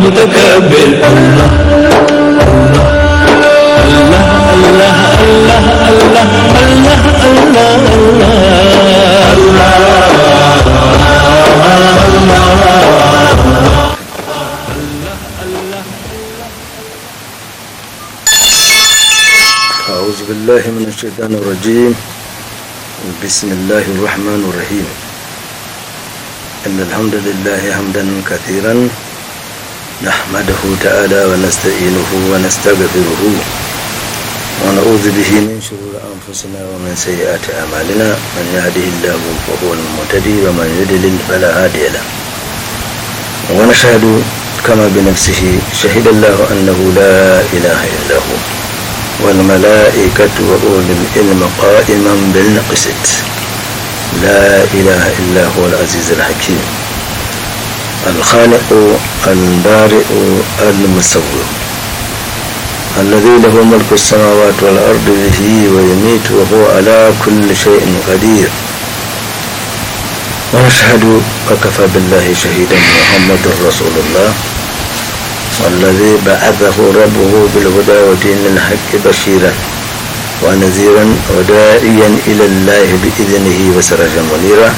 متكبر الله الله الله الله الله الله الله أعوذ بالله من الشيطان الرجيم. بسم الله الرحمن الرحيم. إن الحمد لله حمدا كثيرا نحمده تعالى ونستعينه ونستغفره ونعوذ به من شرور أنفسنا ومن سيئات أعمالنا. من يهده الله فهو المهتدي ومن يضلل فلا هادي له. ونشهد كما بنفسه شهد الله أنه لا إله إلا هو والملائكة وأولو العلم قائما بالقسط. لا إله إلا هو العزيز الحكيم الخالق البارئ المصور الذي له ملك السماوات والأرض يحيي ويميت وهو على كل شيء قدير. ونشهد وكفى بالله شهيدا محمد رسول الله والذي بعثه ربه بالهدى ودين الحق بشيرا ونذيرا وداعيا إلى الله بإذنه وسراجا منيرا.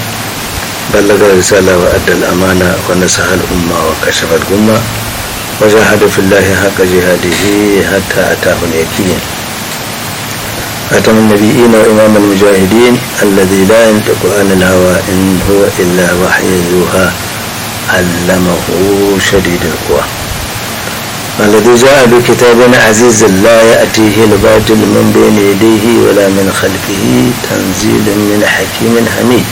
بلغ الرسالة وأدى الأمانة ونصح الأمة وكشف الغمة وجاهد في الله حق جهاده حتى أتاه اليقين. خاتم النبيين وإمام المجاهدين الذي لا ينطق عن الهوى إن هو إلا وحي يوحى علمه شديد القوى الذي جاء بكتاب عزيز لا يأتيه الباطل من بين يديه ولا من خلفه تنزيل من حكيم حميد.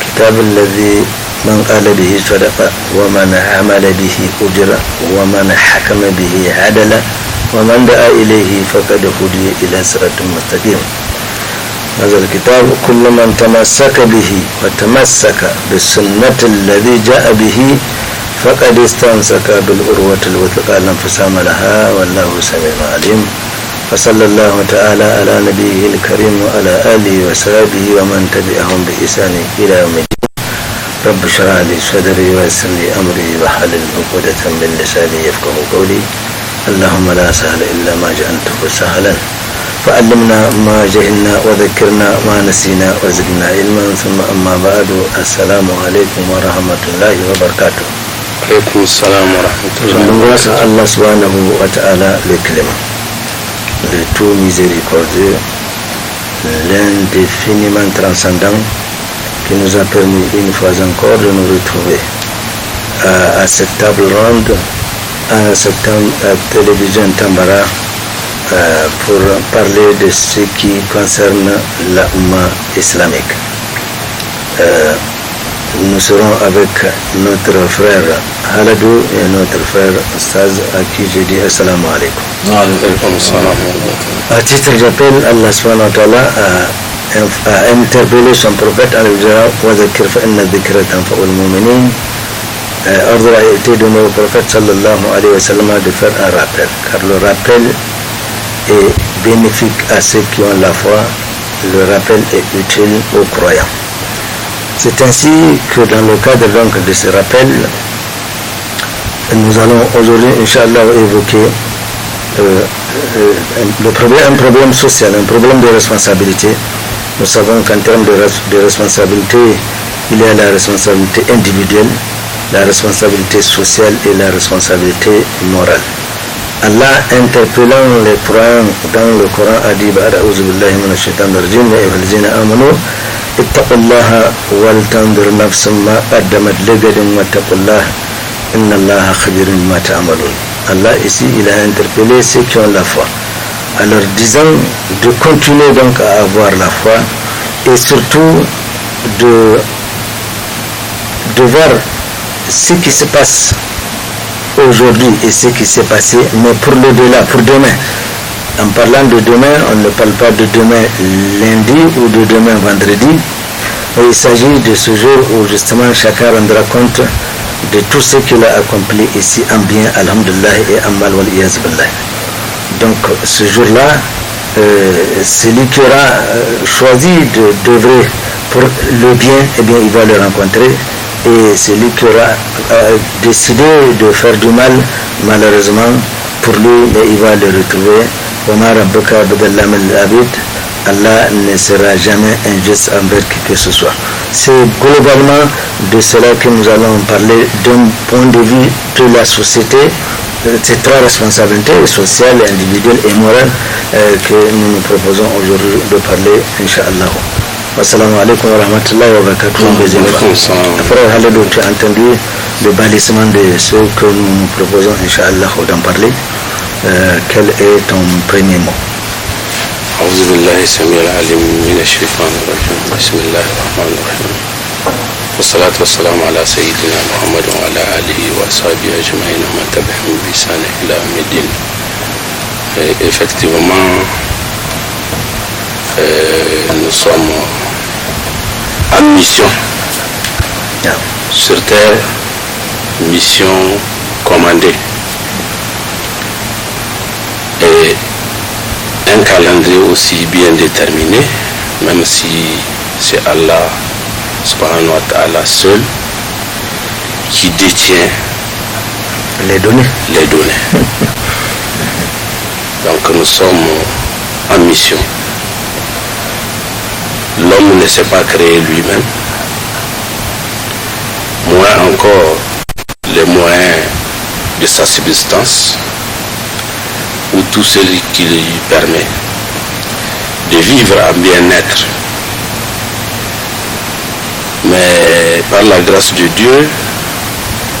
كتاب الذي من قال به صدق ومن عمل به أجر ومن حكم به عدل ومن دعا إليه فقد هدي إلى صراط مستقيم. هذا الكتاب كل من تمسك به وتمسك بالسنة الذي جاء به فقد استمسك بالعروة الوثقى لا انفصام لها والله سميع عليم. وصلى الله تعالى على نبيه الكريم وعلى آله وصحبه ومن تبعهم بإحسان إلى يوم الدين. رب اشرح لي صدري ويسر لي أمري واحلل عقدة من لساني يفقهوا قولي. اللهم لا سهل إلا ما جعلته سهلا فعلمنا ما جهلنا وذكرنا ما نسينا وزدنا علما. ثم أما بعد السلام عليكم ورحمة الله وبركاته. عليكم السلام ورحمة الله وبركاته. Allah subhanahu wa ta'ala le clément, le tout miséricordieux, l'indéfiniment transcendant qui nous a permis une fois encore de nous retrouver à cette table ronde, à cette télévision Tambara pour parler de ce qui concerne la Oumma islamique. Nous serons avec notre frère Haladou et notre frère Ustaz à qui je dis Assalamu alaikum. À titre d'appel, Allah subhanahu wa ta'ala a interpellé son prophète en lui disant وَذَكِّرْ فَإِنَّ الذِّكْرَ تَنْفَعُ الْمُؤْمِنِينَ. Ordre a été donné au prophète sallallahu alayhi wa sallam de faire un rappel, car le rappel est bénéfique à ceux qui ont la foi, le rappel est utile aux croyants. C'est ainsi que dans le cadre donc de ce rappel, nous allons aujourd'hui, Inch'Allah, évoquer un problème social, un problème de responsabilité. Nous savons qu'en termes de responsabilité, il y a la responsabilité individuelle, la responsabilité sociale et la responsabilité morale. Allah, interpellant les croyants dans le Coran, a dit A'udhu billahi minash shaitanir rajim ya ayyuhallazina amanu ittaqullaha wal tanzur nafsum ma qaddamat lighadin wattaqullaha innallaha khabirun bima ta'malun. Allah ici, il a interpellé ceux qui ont la foi en leur disant de continuer donc à avoir la foi et surtout de voir ce qui se passe aujourd'hui et ce qui s'est passé, mais pour l'au-delà, pour demain. En parlant de demain, on ne parle pas de demain lundi ou de demain vendredi. Il s'agit de ce jour où justement chacun rendra compte de tout ce qu'il a accompli ici en bien, alhamdulillah, et en mal, wal iyaz billah. Donc ce jour-là, celui qui aura choisi d'œuvrer pour le bien, eh bien il va le rencontrer. Et celui qui aura décidé de faire du mal, malheureusement, pour lui, il va le retrouver. Allah ne sera jamais injuste envers qui que ce soit. C'est globalement de cela que nous allons parler d'un point de vue de la société. Ces trois responsabilités sociales, individuelles et morales que nous nous proposons aujourd'hui de parler, Inch'Allah. Assalamu alaikum wa rahmatullahi wa barakatuh. Après Halidou, tu as entendu le balisement de ce que nous nous proposons, Inch'Allah, d'en parler. Quel est ton premier mot? أعوذ بالله السميع العليم من الشيطان الرجيم بسم الله الرحمن الرحيم والصلاة والسلام على سيدنا محمد وعلى آله وأصحابه أجمعين ومن تبعهم بإحسان إلى يوم الدين. Effectivement, nous sommes en mission sur terre, mission commandée. Et un calendrier aussi bien déterminé, même si c'est Allah subhanahu wa ta'ala seul qui détient les données. Donc nous sommes en mission. L'homme ne s'est pas créé lui-même, moins encore les moyens de sa subsistance ou tout ce qui lui permet de vivre en bien-être. Mais par la grâce de Dieu,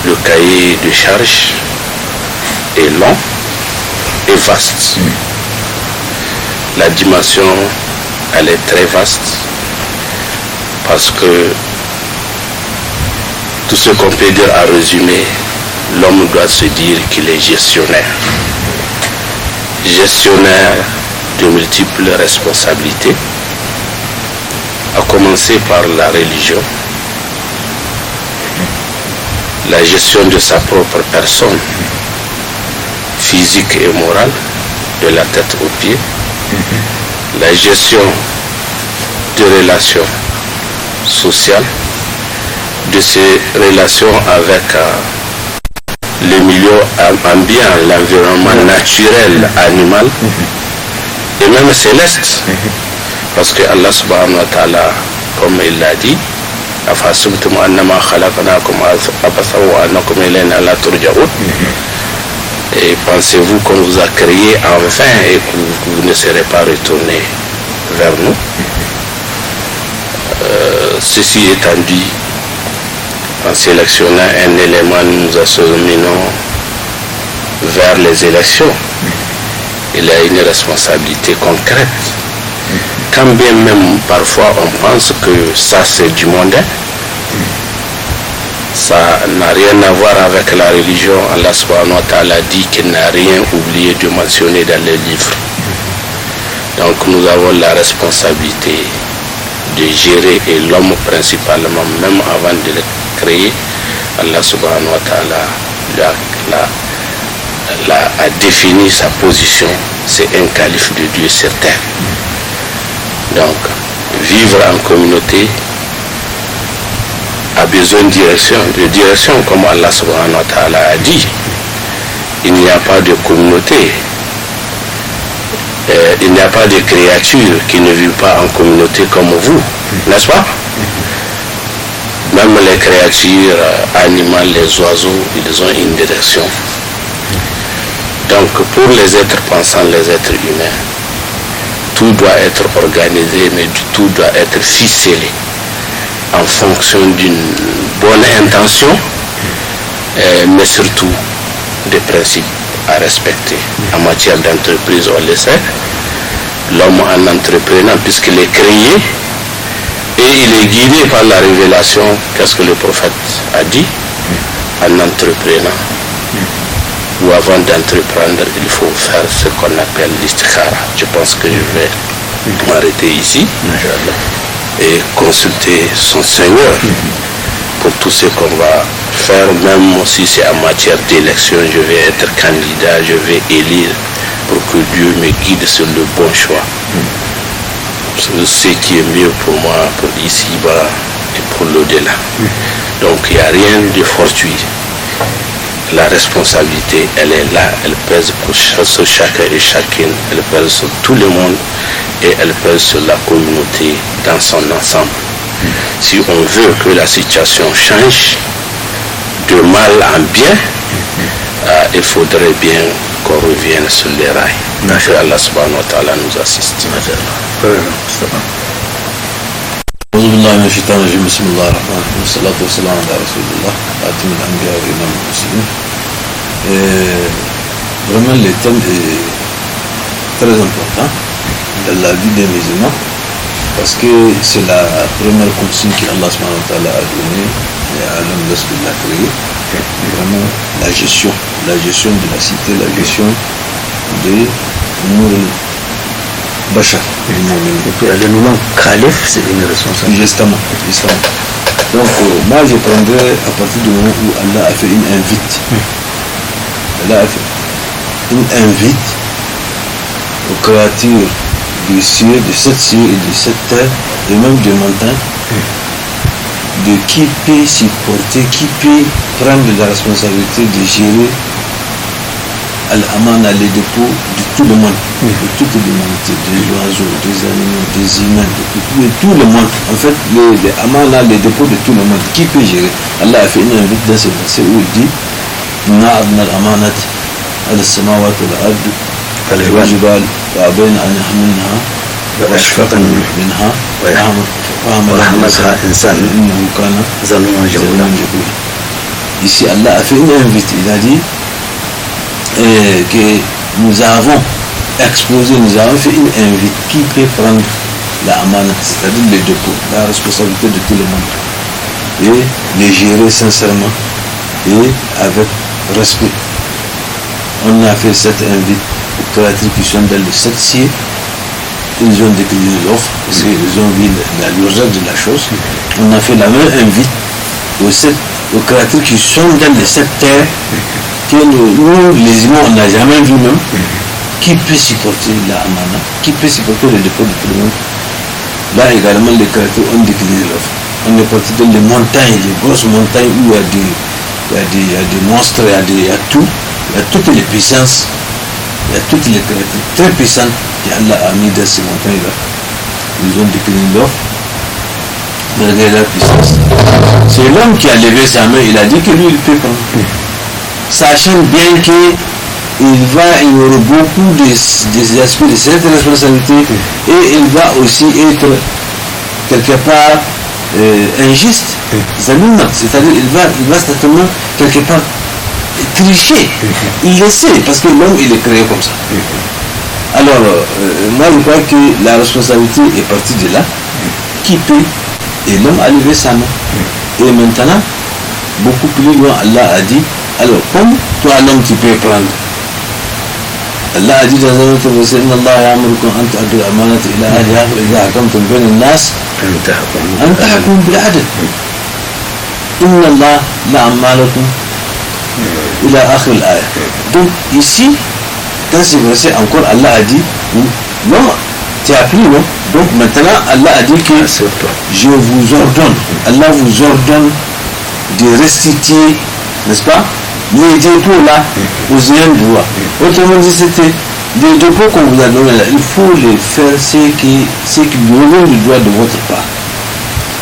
le cahier de charge est long et vaste. La dimension, elle est très vaste parce que tout ce qu'on peut dire à résumer, l'homme doit se dire qu'il est gestionnaire de multiples responsabilités, à commencer par la religion, la gestion de sa propre personne, physique et morale, de la tête aux pieds, la gestion de relations sociales, de ses relations avec le milieu ambiant, l'environnement naturel, animal et même céleste. Parce que Allah subhanahu wa ta'ala, comme il l'a dit, et pensez-vous qu'on vous a créé en vain et que vous ne serez pas retourné vers nous. Ceci étant dit, en sélectionnant un élément, nous nous acheminons vers les élections. Il a une responsabilité concrète. Quand bien même parfois on pense que ça c'est du mondain, ça n'a rien à voir avec la religion. Allah subhanahu wa ta'ala dit qu'il n'a rien oublié de mentionner dans les livres. Donc nous avons la responsabilité de gérer, et l'homme principalement, même avant de le créer, Allah subhanahu wa ta'ala a défini sa position. C'est un calife de Dieu sur terre. Donc vivre en communauté a besoin de direction, comme Allah subhanahu wa ta'ala a dit. Il n'y a pas de communauté, il n'y a pas de créatures qui ne vivent pas en communauté comme vous, n'est-ce pas? Même les créatures animales, les oiseaux, ils ont une direction. Donc pour les êtres pensants, les êtres humains, tout doit être organisé, mais tout doit être ficelé en fonction d'une bonne intention, mais surtout des principes à respecter. En matière d'entreprise, on le sait, l'homme en entreprenant, puisqu'il est créé, Et il est guidé par la révélation. Qu'est-ce que le prophète a dit? Un entrepreneur, ou avant d'entreprendre, il faut faire ce qu'on appelle l'istikhara. Je pense que je vais m'arrêter ici et consulter son Seigneur pour tout ce qu'on va faire, même si c'est en matière d'élection, je vais être candidat, je vais élire pour que Dieu me guide sur le bon choix. Ce qui est mieux pour moi, pour ici-bas et pour l'au-delà. Donc il n'y a rien de fortuit. La responsabilité, elle est là, elle pèse sur chacun et chacune, elle pèse sur tout le monde et elle pèse sur la communauté dans son ensemble. Si on veut que la situation change de mal en bien, il faudrait bien qu'on revienne sur les rails. Que Allah subhanahu wa ta'ala nous assiste. أعوذ بالله من الشيطان الرجيم بسم الله الرحمن الرحيم والصلاة والسلام على رسول الله خاتم الأنبياء وإمام المرسلين. Vraiment le thème est très important dans la vie des musulmans parce que c'est la première consigne qu'Allah subhanahu wa ta'ala a donnée à l'homme lorsqu'il l'a créé. Vraiment la gestion de la cité, la gestion de Bachar. Et puis le nom calife, c'est une responsabilité. Justement. Donc moi je prendrais à partir du moment où Allah a fait une invite. Allah a fait une invite aux créatures du ciel, de sept cieux et de sept terres, et même des montagnes, de qui peut supporter, qui peut prendre la responsabilité de gérer Al-Amana, les dépôts de tout le monde, de toute l'humanité, des oiseaux, des animaux, des humains, de tout le monde. En fait, les Amana, les dépôts de tout le monde, qui peut gérer? Allah a fait une invite dans ce verset où il dit Na'adna al-amanat al-samawat wal-ard wal-jibal wa'abayna an yahmilnaha وأشفقن منها ورحمتها إنسان إنه كان ظلوما جهولا. Ici, Allah a fait une invite. Il a dit que nous avons exposé, nous avons fait une invite qui peut prendre la amana, c'est-à-dire les dépôts, la responsabilité de tout le monde, et les gérer sincèrement et avec respect. On a fait cette invite aux créatures qui sont dans les sept cieux. Ils ont décliné l'offre parce qu'ils ont vu l'urgence de la chose. On a fait la même invite aux créatures qui sont dans les sept terres que nous, les humains, on n'a jamais vu même. Qui peut supporter la amana? Qui peut supporter le dépôt de tout le monde? Là également, les créatures ont décliné l'offre. On est parti dans les montagnes, les grosses montagnes où il y a des monstres, il y a tout. Il y a toutes les puissances, il y a toutes les créatures très puissantes qu'Allah a mis dans ces montagnes-là. Ils ont décliné l'offre, malgré leur puissance. C'est l'homme qui a levé sa main, il a dit que lui, il peut prendre. Sachant bien qu'il y aura beaucoup des aspects de cette responsabilité et il va aussi être quelque part injuste, c'est-à-dire il va certainement quelque part tricher. Il le sait parce que l'homme il est créé comme ça. Alors moi je crois que la responsabilité est partie de là. Qui peut? Et l'homme a levé sa main. Et maintenant, beaucoup plus loin, Allah a dit, alors comme toi l'homme tu peux prendre. Allah a dit dans un autre verset, Inna Allah ya'murukum an tu'addu al-amanati ila ahliha wa idha hakamtum bayna an-nas an tahkumu bil-'adl. Inna Allah la'amalakum ila akhir al-aya. Donc ici, dans ce verset encore, Allah a dit, non, tu as pris, non? Donc maintenant, Allah a dit que je vous ordonne, Allah vous ordonne de restituer, n'est-ce pas, les dépôts là aux ayants droit. Autrement dit, c'était les dépôts qu'on vous a donnés là, il faut les faire ce qui revient du droit de votre part.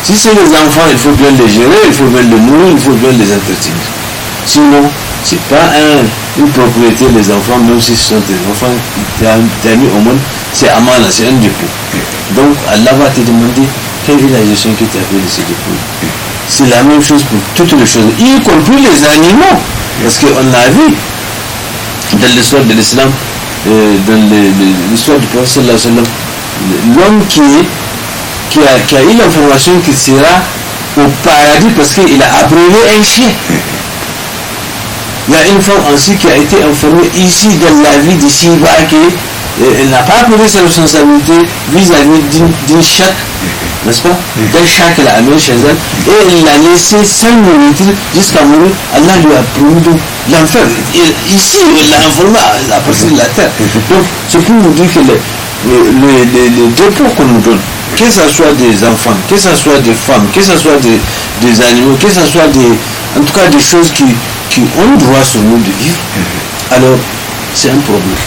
Si c'est les enfants, il faut bien les gérer, il faut bien les nourrir, il faut bien les entretenir. Sinon, c'est pas une propriété les enfants, même si ce sont des enfants qui t'ont mis au monde, c'est amana, c'est un dépôt. Donc Allah va te demander quelle est la gestion que tu as fait de ces dépôts. C'est la même chose pour toutes les choses, y compris les animaux. Parce qu'on a vu dans l'histoire de l'islam, dans l'histoire du prophète sallallahu alayhi wa sallam, l'homme qui qui a eu l'information qu'il sera au paradis parce qu'il a abreuvé un chien. Il y a une femme aussi qui a été informée ici dans la vie d'ici-bas qu'elle n'a pas pris sa responsabilité vis-à-vis d'une chatte, n'est-ce pas? D'un chat qu'elle a amené chez elle et elle l'a laissé sans nourriture jusqu'à mourir. Allah lui a promis donc l'enfer. Ici, elle l'a informé à partir de la terre. Donc, c'est pour vous dire que les dépôts qu'on nous donne, que ce soit des enfants, que ce soit des femmes, que ce soit des animaux, que ce soit en tout cas des choses qui ont droit sur nous de vivre, alors c'est un problème.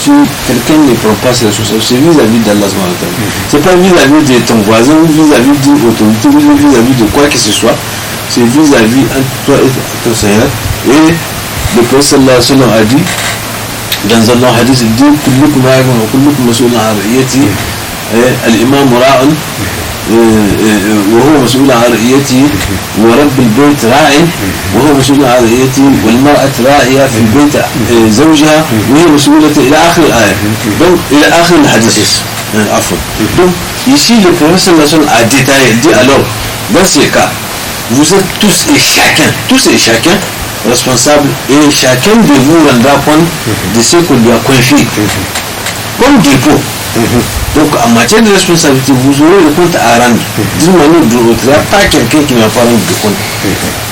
Si quelqu'un ne prend pas ses responsabilités, c'est vis-à-vis d'Allah, c'est pas vis-à-vis de ton voisin ou vis-à-vis d'une autorité ou vis-à-vis de quoi que ce soit, c'est vis-à-vis de toi et ton Seigneur. Et le prophète sallallahu alayhi wa sallam a dit dans un long hadith, il dit kullukum ra'in wa kullukum mas'ulun 'an ra'iyatihi, al-imam ra'in وهو مسؤول عن رعيته ورب البيت راع وهو مسؤول عن رعيته والمرأة راعية في بيت زوجها وهي مسؤولة إلى آخر الآية donc إلى آخر الحديث عفوا donc ici le prophète a détaillé, il dit alors dans ces cas vous êtes tous et chacun responsables et chacun de vous rendra compte de ce qu'on lui a confié comme dépôt. Donc en matière de responsabilité, vous aurez le compte à rendre d'une manière ou d'une autre. Il n'y a pas quelqu'un qui ne va pas rendre de compte.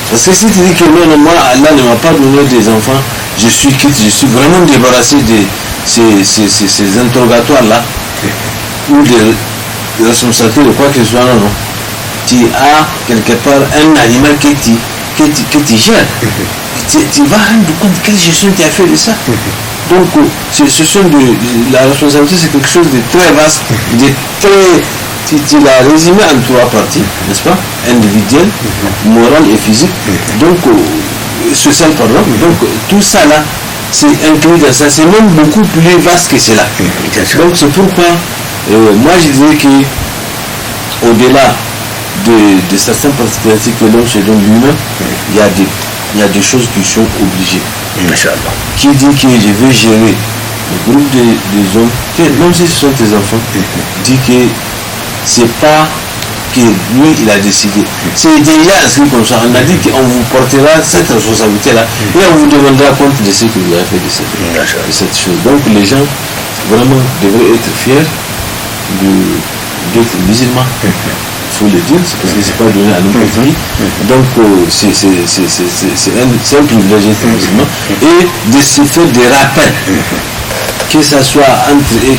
Parce que si tu dis que non, moi Allah ne m'a pas donné des enfants, je suis quitte, je suis vraiment débarrassé de ces interrogatoires-là, ou des responsabilités de quoi que ce soit, non. Tu as quelque part un animal que tu gères. Tu vas rendre compte quelle gestion tu as fait de ça. Donc, la responsabilité, c'est quelque chose de très vaste, tu l'as résumé en 3 parties, n'est-ce pas? Individuel, moral et physique. Donc, social, pardon. Donc, tout ça là, c'est inclus dans ça. C'est même beaucoup plus vaste que cela. Donc, c'est pourquoi, moi, je dirais qu'au-delà de certaines particularités que l'homme se donne lui-même, il y a des choses qui sont obligées. Qui dit que je vais gérer le groupe des hommes, même si ce sont tes enfants, dit que c'est pas que lui il a décidé. C'est déjà inscrit comme ça. On a dit qu'on vous portera cette responsabilité-là et on vous demandera compte de ce que vous avez fait de cette chose. Donc les gens vraiment devraient être fiers d'être musulmans. Il faut le dire, c'est parce que c'est pas donné à n'importe qui. Donc c'est un privilège musulman et de se faire des rappels, que ça soit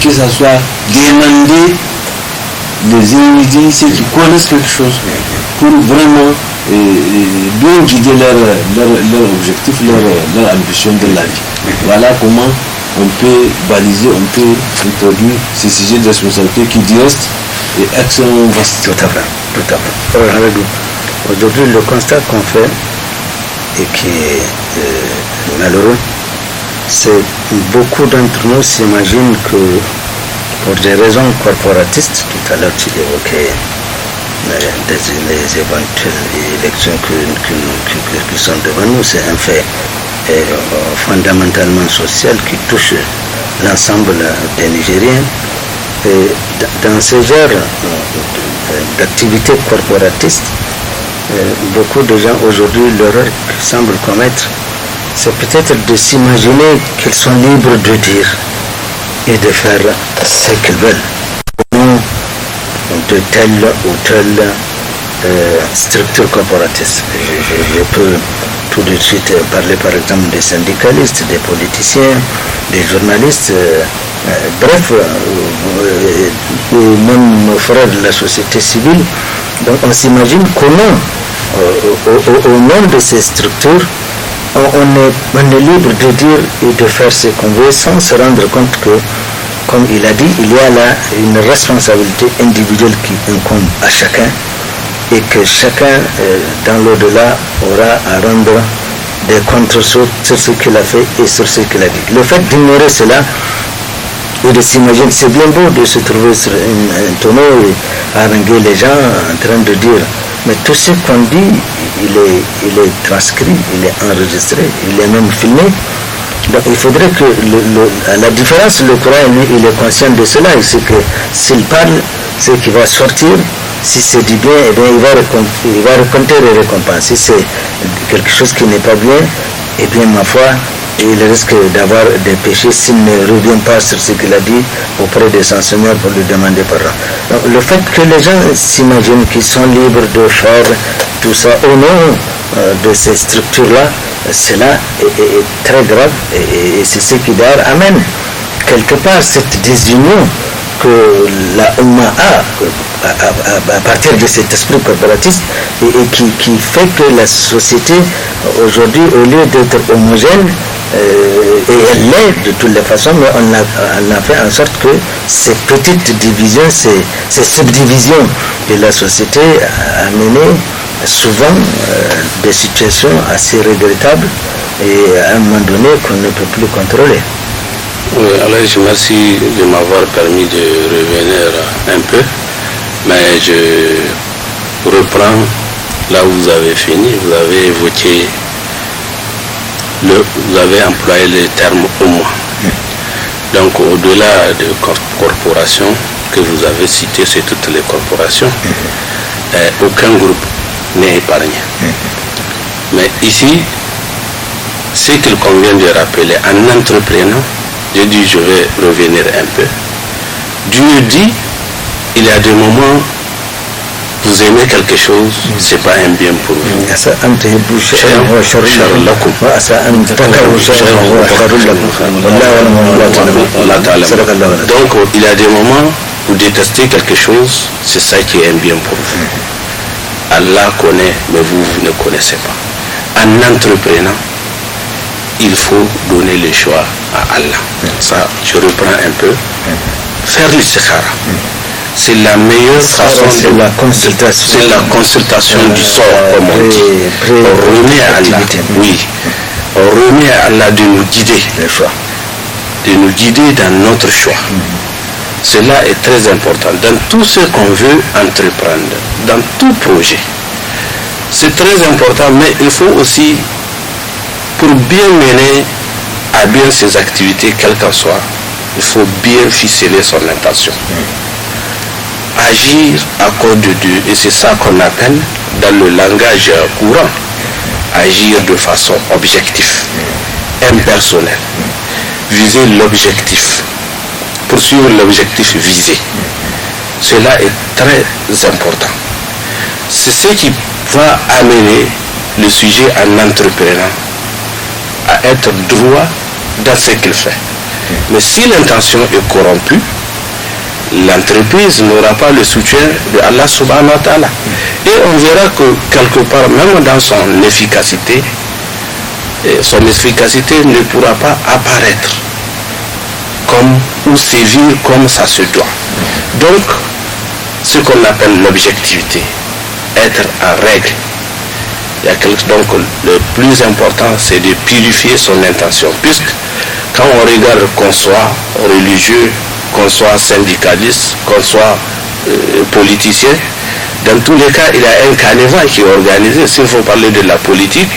que ça soit demander les érudits, ceux qui connaissent quelque chose, pour vraiment bien guider leur objectif, leur ambition de la vie. Voilà comment on peut baliser, on peut introduire ces sujets de responsabilité qui restent et extrêmement vastes. Tout à fait. Aujourd'hui, le constat qu'on fait et qui est malheureux, c'est beaucoup d'entre nous s'imaginent que pour des raisons corporatistes, tout à l'heure tu évoquais les éventuelles élections qui sont devant nous, c'est un fait fondamentalement social qui touche l'ensemble des Nigériens. Et dans ce genre d'activités corporatistes, beaucoup de gens aujourd'hui, l'erreur qu'ils semblent commettre, c'est peut-être de s'imaginer qu'ils sont libres de dire et de faire ce qu'ils veulent au nom de telle ou telle structure corporatiste. Je peux tout de suite parler par exemple des syndicalistes, des politiciens, des journalistes, bref, même nos frères de la société civile. Donc on s'imagine comment, au nom de ces structures, on est libre de dire et de faire ce qu'on veut sans se rendre compte que, comme il a dit, il y a là une responsabilité individuelle qui incombe à chacun et que chacun, dans l'au-delà, aura à rendre des comptes sur ce qu'il a fait et sur ce qu'il a dit. Le fait d'ignorer cela et de s'imaginer, c'est bien beau de se trouver sur un tonneau et haranguer les gens en train de dire, mais tout ce qu'on dit, il est transcrit, il est enregistré, il est même filmé. Donc il faudrait que, à la différence, le Coran, il est conscient de cela, et c'est que s'il parle, ce qui va sortir. Si c'est du bien, eh bien il va récolter les récompenses. Si c'est quelque chose qui n'est pas bien, eh bien ma foi, il risque d'avoir des péchés s'il ne revient pas sur ce qu'il a dit auprès de son Seigneur pour lui demander pardon. Donc, le fait que les gens s'imaginent qu'ils sont libres de faire tout ça au nom de ces structures-là, cela est très grave et c'est ce qui d'ailleurs amène quelque part cette désunion que la Oumma a à partir de cet esprit corporatiste et qui fait que la société aujourd'hui, au lieu d'être homogène, et elle l'est de toutes les façons, mais on a fait en sorte que ces petites divisions, ces subdivisions de la société a mené souvent des situations assez regrettables et à un moment donné qu'on ne peut plus contrôler. Oui, alors je merci de m'avoir permis de revenir un peu, mais je reprends là où vous avez fini. Vous avez évoqué, vous avez employé le terme Oumma. Donc au-delà de corporations que vous avez citées, c'est toutes les corporations, aucun groupe n'est épargné. Mais ici, ce qu'il convient de rappeler, en entreprenant, je dis je vais revenir un peu. Dieu dit, il y a des moments, vous aimez quelque chose, c'est pas un bien pour vous. Donc il y a des moments où détestez quelque chose, c'est ça qui est un bien pour vous. Allah connaît, mais vous ne connaissez pas. En entreprenant, il faut donner le choix à Allah. Ça, je reprends un peu. Faire l'istikhara. C'est la meilleure façon de la consultation. C'est la consultation du sort, comme on dit. On remet à Allah. Oui. On remet à Allah de nous guider. Le choix. De nous guider dans notre choix. Cela est très important. Dans tout ce qu'on veut entreprendre, dans tout projet. C'est très important, mais il faut aussi, pour bien mener à bien ses activités, quelles qu'en soient, il faut bien ficeler son intention. Agir à cause de Dieu, et c'est ça qu'on appelle, dans le langage courant, agir de façon objective, impersonnelle, viser l'objectif, poursuivre l'objectif visé. Cela est très important. C'est ce qui va amener le sujet en entrepreneur à être droit dans ce qu'il fait. Mais si l'intention est corrompue, l'entreprise n'aura pas le soutien de Allah subhanahu wa ta'ala. Et on verra que quelque part, même dans son efficacité ne pourra pas apparaître comme ou sévir comme ça se doit. Donc, ce qu'on appelle l'objectivité, être en règle. Donc le plus important, c'est de purifier son intention, puisque quand on regarde qu'on soit religieux, qu'on soit syndicaliste, qu'on soit politicien, dans tous les cas, il y a un carnaval qui est organisé. S'il faut parler de la politique,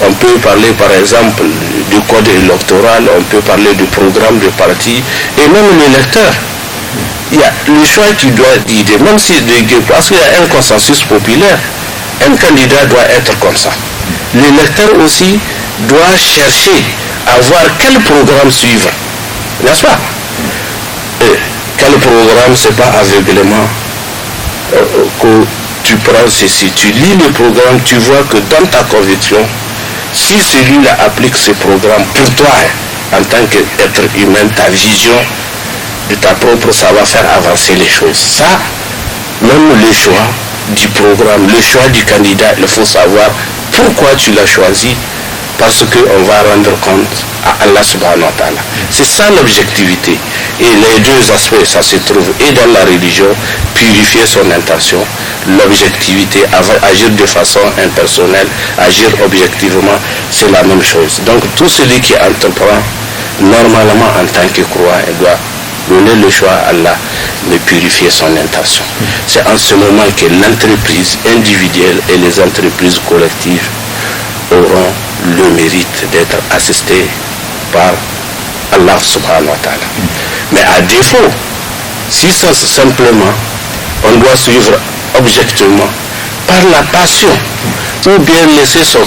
on peut parler par exemple du code électoral, on peut parler du programme de parti, et même l'électeur. Il y a le choix qui doit guider, même si parce qu'il y a un consensus populaire, un candidat doit être comme ça. L'électeur aussi doit chercher à voir quel programme suivre, n'est-ce pas? Et quel programme, c'est pas aveuglément que tu prends ceci, tu lis le programme, tu vois que dans ta conviction, si celui-là applique ce programme pour toi, en tant qu'être humain, ta vision de ta propre, ça va faire avancer les choses. Ça, même le choix du programme, le choix du candidat, il faut savoir pourquoi tu l'as choisi, parce qu'on va rendre compte à Allah subhanahu wa ta'ala. C'est ça l'objectivité. Et les deux aspects, ça se trouve et dans la religion, purifier son intention, l'objectivité, agir de façon impersonnelle, agir objectivement, c'est la même chose. Donc tout celui qui entreprend, normalement en tant que croyant, il doit donner le choix à Allah, mais purifier son intention. C'est en ce moment que l'entreprise individuelle et les entreprises collectives auront le mérite d'être assistées par Allah subhanahu wa ta'ala. Mais à défaut, si simplement on doit suivre objectivement par la passion, ou bien laisser son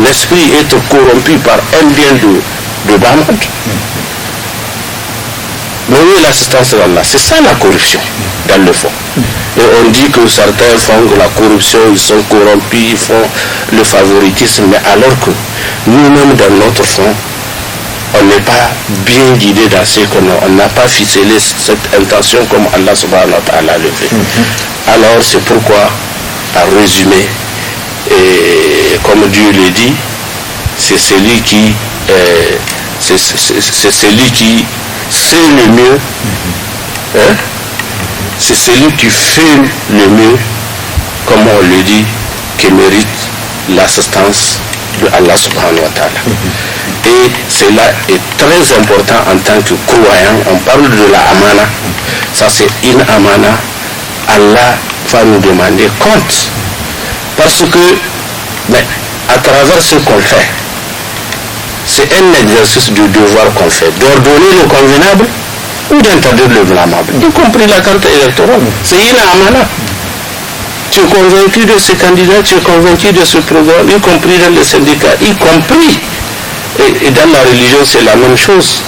esprit être corrompu par un bien de bamad. Mais oui, l'assistance d'Allah, c'est ça la corruption, dans le fond. Et on dit que certains font la corruption, ils sont corrompus, ils font le favoritisme, mais alors que nous-mêmes, dans notre fond, on n'est pas bien guidé dans ce qu'on n'a pas ficelé cette intention comme Allah subhanahu wa ta'ala le fait. Alors c'est pourquoi, par résumé, et comme Dieu le dit, c'est celui qui sait le mieux, hein? C'est celui qui fait le mieux, comme on le dit, qui mérite l'assistance de Allah subhanahu wa ta'ala. Et cela est très important en tant que croyant. On parle de la amana, ça c'est une amana. Allah va nous demander compte, parce que mais à travers ce qu'on fait, c'est un exercice du devoir qu'on fait, d'ordonner le convenable ou d'interdire le blâmable, y compris la carte électorale. C'est une amana. Tu es convaincu de ce candidat, tu es convaincu de ce programme, y compris dans les syndicats, y compris. Et dans la religion, c'est la même chose.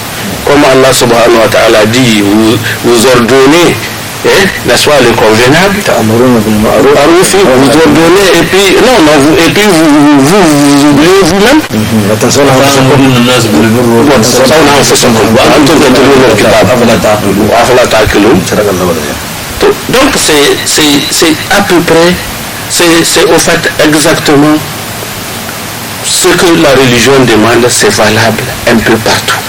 Comme Allah subhanahu wa ta'ala dit, vous ordonnez, n'est-ce pas, le convenable, vous ordonnez, et puis, et puis vous oubliez vous-même. Donc c'est à peu près, c'est au fait exactement ce que la religion demande, c'est valable un peu partout.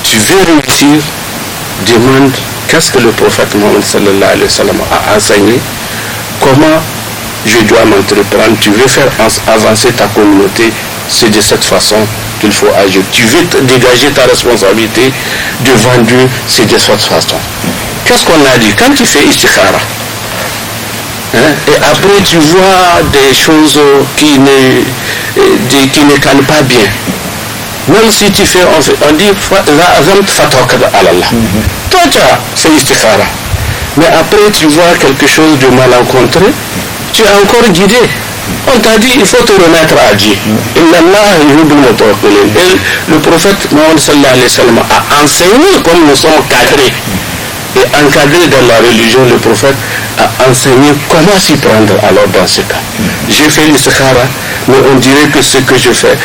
Tu veux réussir, demande qu'est-ce que le prophète Mohammed sallallahu alayhi wa sallam a enseigné, comment je dois m'entreprendre. Tu veux faire avancer ta communauté, c'est de cette façon qu'il faut agir. Tu veux dégager ta responsabilité devant Dieu, c'est de cette façon. Qu'est-ce qu'on a dit? Quand tu fais istikhara, et après tu vois des choses qui ne calent pas bien, même si tu fais, on dit toi tu as fait istikhara, mais après tu vois quelque chose de malencontré, tu es encore guidé. On t'a dit il faut te remettre à Dieu. Et le prophète Mohammed sallallahu alayhi wa sallam a enseigné comme nous sommes cadrés et encadrés dans la religion. Le prophète a enseigné comment s'y prendre alors dans ce cas. J'ai fait l'istikhara, mais on dirait que ce que je fais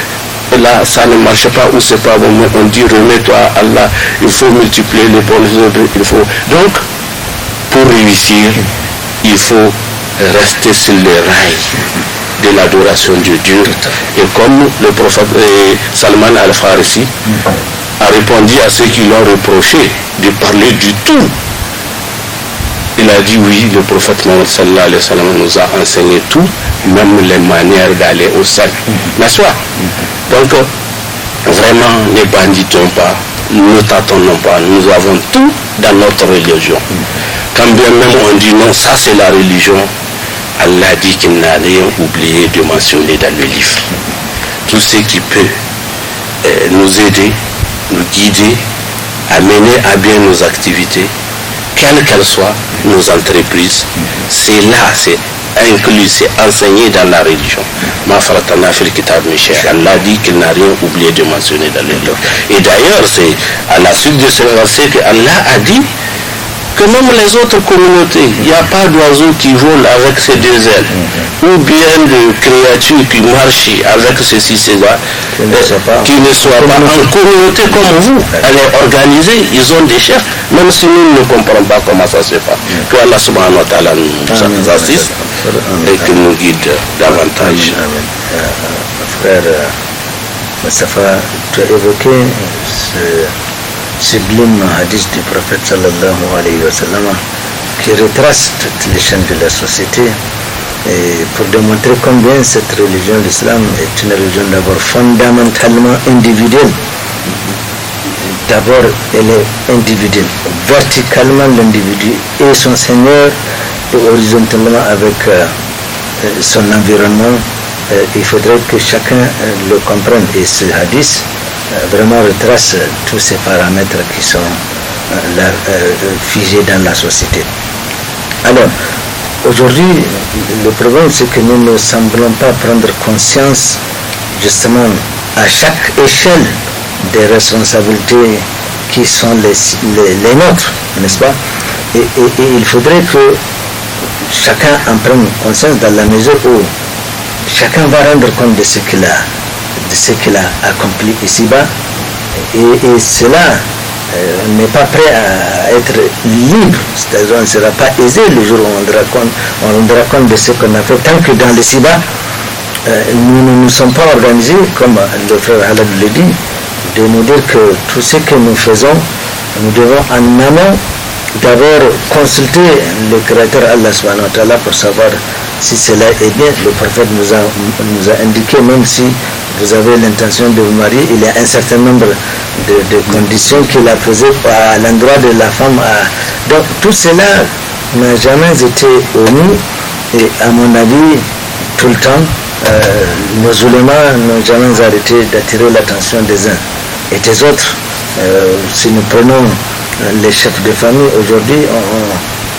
là ça ne marche pas ou c'est pas bon, mais on dit remets-toi à Allah, il faut multiplier les bonnes œuvres, il faut. Donc pour réussir il faut rester sur les rails de l'adoration de Dieu. Et comme le prophète Salman al-Farisi a répondu à ceux qui l'ont reproché de parler du tout, il a dit oui, le prophète Mohammed sallallahu alayhi wa sallam nous a enseigné tout, même les manières d'aller au salut, n'est-ce pas? Donc vraiment ne banditons pas, ne tâtonnons pas, nous avons tout dans notre religion. Quand bien même on dit non, ça c'est la religion, Allah dit qu'il n'a rien oublié de mentionner dans le livre. Tout ce qui peut nous aider, nous guider, à mener à bien nos activités, quelles qu'elles soient, nos entreprises, c'est là, c'est inclus, c'est enseigné dans la religion. Allah dit qu'il n'a rien oublié de mentionner dans le livre. Et d'ailleurs, c'est à la suite de ce verset que Allah a dit que même les autres communautés, il n'y a pas d'oiseaux qui volent avec ses deux ailes, ou bien de créatures qui marchent avec ceci, cela, qui ne soient pas en communauté comme vous. Elle est organisée, ils ont des chefs, même si nous ne comprenons pas comment ça se passe. Que Allah subhanahu wa ta'ala nous assiste et que nous guide davantage. Frère Moustapha, tu as évoqué sublime hadith du prophète sallallahu alayhi wa sallam qui retrace toutes les chaînes de la société et pour démontrer combien cette religion, l'islam, est une religion d'abord fondamentalement individuelle. D'abord, elle est individuelle. Verticalement, l'individu est son Seigneur et horizontalement avec son environnement. Il faudrait que chacun le comprenne et ce hadith vraiment retrace tous ces paramètres qui sont figés dans la société. Alors, aujourd'hui, le problème, c'est que nous ne semblons pas prendre conscience, justement, à chaque échelle des responsabilités qui sont les nôtres, n'est-ce pas? Et il faudrait que chacun en prenne conscience dans la mesure où chacun va rendre compte de ce qu'il a accompli ici-bas, et cela n'est pas prêt à être libre, c'est-à-dire on ne sera pas aisé le jour où on rendra compte de ce qu'on a fait, tant que dans le Siba, nous ne nous sommes pas organisés, comme le frère Halad le dit, de nous dire que tout ce que nous faisons, nous devons en amont d'abord consulter le Créateur Allah subhanahu wa ta'ala pour savoir si cela est bien. Le prophète nous a indiqué, même si vous avez l'intention de vous marier, il y a un certain nombre de conditions qu'il a posées à l'endroit de la femme. Donc tout cela n'a jamais été omis, et à mon avis, tout le temps, nos ulémas n'ont jamais arrêté d'attirer l'attention des uns et des autres. Si nous prenons les chefs de famille aujourd'hui,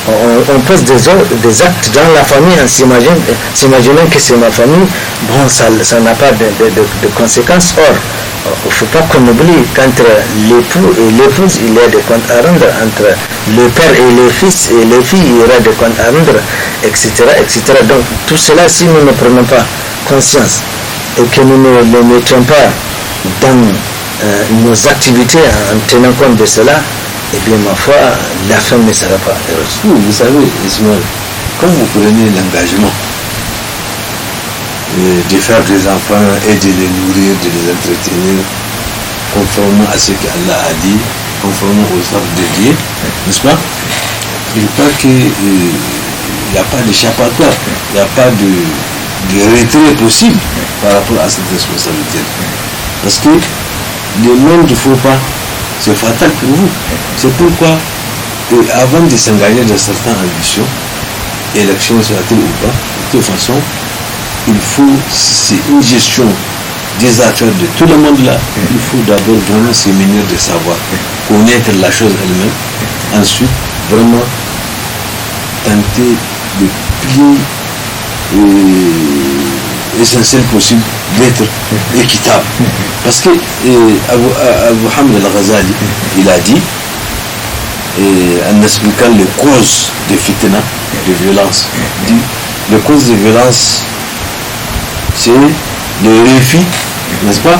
on pose des actes dans la famille en s'imaginant que c'est ma famille. Bon, ça n'a pas de conséquences. Or, il ne faut pas qu'on oublie qu'entre l'époux et l'épouse, il y a des comptes à rendre. Entre le père et les fils et les filles, il y aura des comptes à rendre, etc., etc. Donc, tout cela, si nous ne prenons pas conscience et que nous ne le mettions pas dans nos activités en tenant compte de cela, eh bien, ma foi, la fin ne sera pas heureuse. Oui, vous savez, Ismaël, quand vous prenez l'engagement de faire des enfants et de les nourrir, de les entretenir, conformément à ce qu'Allah a dit, conformément aux ordres de Dieu, n'est-ce pas? Je crois qu'il n'y a pas d'échappatoire, il n'y a pas de retrait possible par rapport à cette responsabilité. Parce que le monde ne faut pas, c'est fatal pour vous. C'est pourquoi, avant de s'engager dans certaines ambitions, élections soit-elle ou pas, de toute façon, il faut, c'est une gestion des affaires de tout le monde là, il faut d'abord vraiment se munir de savoir, connaître la chose elle-même, ensuite vraiment tenter le plus essentiel possible d'être équitable. Parce que Abu Hamid al-Ghazali, il a dit, en expliquant les causes de fitna, de violence, il dit, les causes de violence, c'est le refus, n'est-ce pas,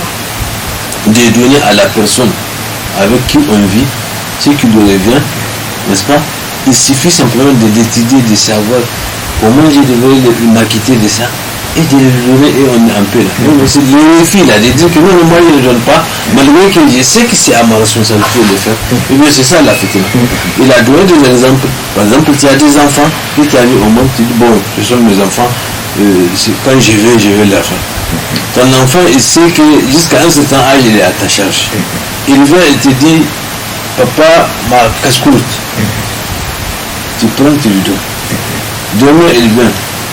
de donner à la personne avec qui on vit ce qui lui revient, n'est-ce pas. Il suffit simplement de décider de savoir comment je devrais m'acquitter de ça et de le donner, et on est un peu là. C'est le refus là, de dire que non, moi je ne donne pas, malgré que je sais que c'est à ma responsabilité de le faire. Et bien c'est ça la fitna. Il a donné des exemples. Par exemple, tu as des enfants qui t'arrivent au monde, tu dis bon, ce sont mes enfants, quand je vais leur faire. Ton enfant, il sait que jusqu'à un certain âge, il est à ta charge. Il vient et te dit, papa, ma casse-courte. Tu prends, tu lui donnes. Demain, il vient.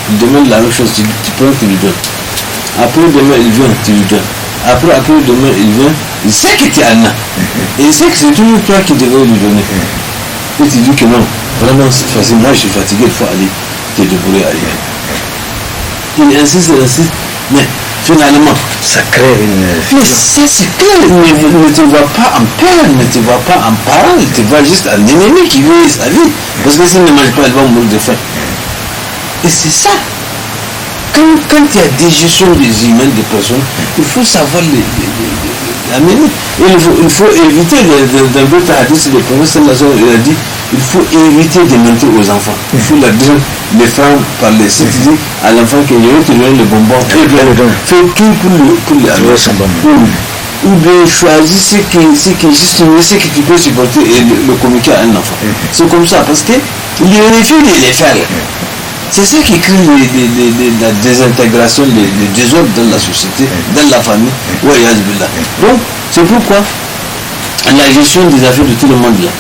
Il demande la même chose, tu prends, tu lui donnes. Après, demain, il vient, tu lui donnes. Après, demain, il vient. Il sait que tu en as. Et il sait que c'est toujours toi qui devrais lui donner. Et tu dis que non, vraiment, c'est facile. Moi, je suis fatigué, il faut aller te débrouiller ailleurs. Il insiste, mais finalement, ça crée une... Mais ça c'est clair, ne te vois pas en père, ne te vois pas en parent, il te voit juste un ennemi qui veut sa vie. Parce que s'il ne mange pas, il va mourir de faim. Et c'est ça. Quand il y a des gestions des humains, des personnes, il faut savoir l'amener. Il faut éviter, dans d'autres hadiths, le prophète il a dit, il faut éviter de mentir aux enfants. Il faut leur dire, les femmes parler. Si tu dis à l'enfant que je vais te donner le bonbon, fais tout pour le amener. Ou bien choisis ce que tu peux supporter et le communiquer à un enfant. C'est comme ça, parce que il refuse de les faire. C'est ça qui crée la désintégration, les désordres dans la société, dans la famille. Donc, c'est pourquoi la gestion des affaires de tout le monde là,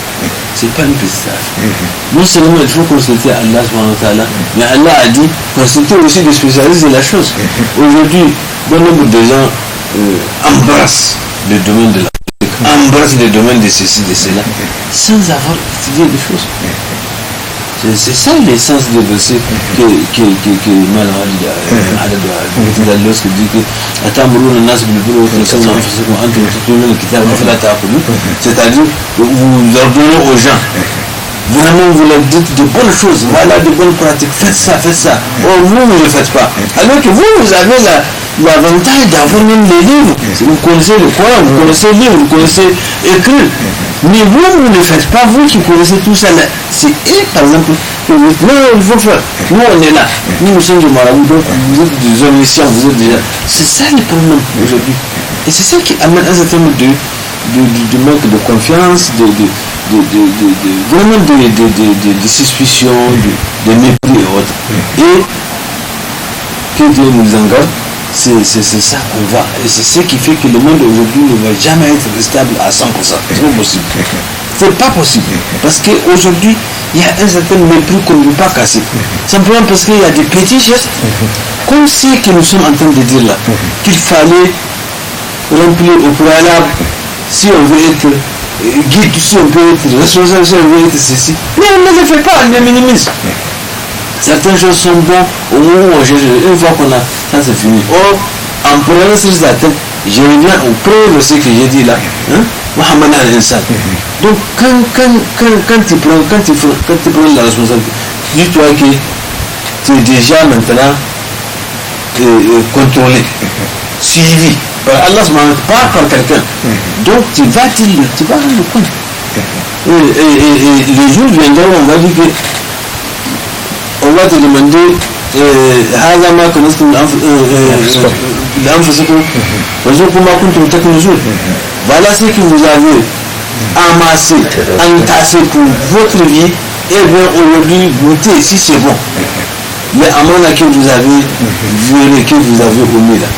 c'est pas une petite affaire. Non seulement il faut consulter Allah subhanahu wa ta'ala, mais Allah a dit consulter aussi des spécialistes de la chose. Aujourd'hui, bon nombre de gens embrassent le domaine de la politique, embrassent le domaine de ceci, de cela, sans avoir étudié des choses. C'est ça l'essence du verset que Imam Ali lorsqu'il dit que c'est-à-dire vous ordonnez aux gens, vraiment vous leur dites de bonnes choses, voilà de bonnes pratiques, faites ça. Or vous ne le faites pas. Alors que vous avez l'avantage d'avoir même les livres. Vous connaissez le Coran, vous connaissez les livres, vous connaissez écrire. Mais vous ne le faites pas, vous qui connaissez tout ça. C'est par exemple, non, il faut faire. Nous on est là. Nous sommes des marabouts, donc vous êtes des omniscients, vous êtes déjà. C'est ça le problème aujourd'hui. Et c'est ça qui amène un certain nombre de manque de confiance, vraiment de suspicion, de mépris et autres. Et que Dieu nous en garde, c'est ça qu'on va. Et c'est ce qui fait que le monde aujourd'hui ne va jamais être stable à 100%. C'est pas possible. C'est pas possible. Parce qu'aujourd'hui, il y a un certain mépris qu'on ne peut pas casser. Simplement parce qu'il y a des petits gestes, comme ce que nous sommes en train de dire là, qu'il fallait remplir au préalable si on veut être guide, si on peut être responsable, si on veut être ceci. Mais on ne le fait pas, on le minimise. Certaines choses sont bonnes au moment où on cherche. Une fois qu'on a, ça c'est fini. Or, en prenant sur la tête, je reviens au premier verset que j'ai dit là. Muhammad al-Insan. Donc, quand tu prends la responsabilité, dis-toi que tu es déjà maintenant contrôlé, suivi par Allah, pas par quelqu'un. Donc, tu vas rendre compte. Et les jours viendront, on va dire que on va te demander هذا ما كنتم لأنفسكم وذوقوا ما كنتم تكنزون. Voilà ce que vous avez amassé, entassé pour votre vie, et bien aujourd'hui goûtez si c'est bon. Mais à mon avis que vous avez violé, que vous avez omis là,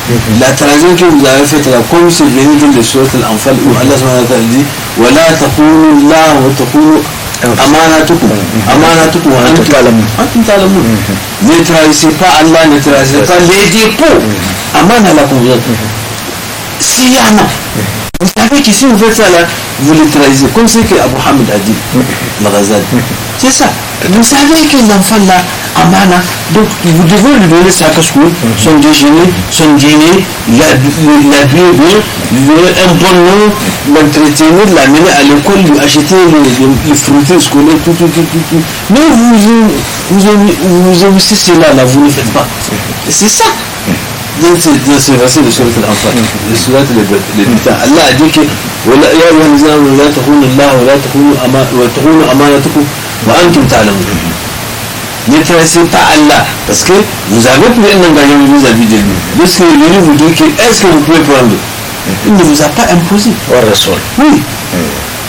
la transition que vous avez faite là, comme c'est venu dans le sourate Al-Anfal où Allah subhanahu wa ta'ala dit ولا تقولوا الله وتقولوا أماناتكم وأنتم تعلمون. Ne trahissez pas Allah, ne trahissez pas les dépôts. Amana la confiance. Siyama. Vous savez que si vous faites ça là, vous les trahissez. Comme c'est que Abu Hamid a dit, le Ghazali. C'est ça. Vous savez que l'enfant là, Amana, donc vous devez lui donner sa casse-cou, son déjeuner, son dîner, l'habiller bien, lui donner un bon nom, l'entretenir, l'amener à l'école, lui acheter les fruits scolaires, tout. Mais vous investissez là, vous ne faites pas. C'est ça. Dans ce verset de Surat Al-Anfal, de Surat Al-Bita, Allah a dit que يا أيها الذين آمنوا لا تخونوا الله ولا تخونوا أماناتكم وأنتم تعلمون. Ne trahissez pas Allah, parce que vous avez pris un engagement vis-à-vis de lui. Lorsqu'il est venu vous dire que est-ce que vous pouvez prendre, il ne vous a pas imposé. Oui.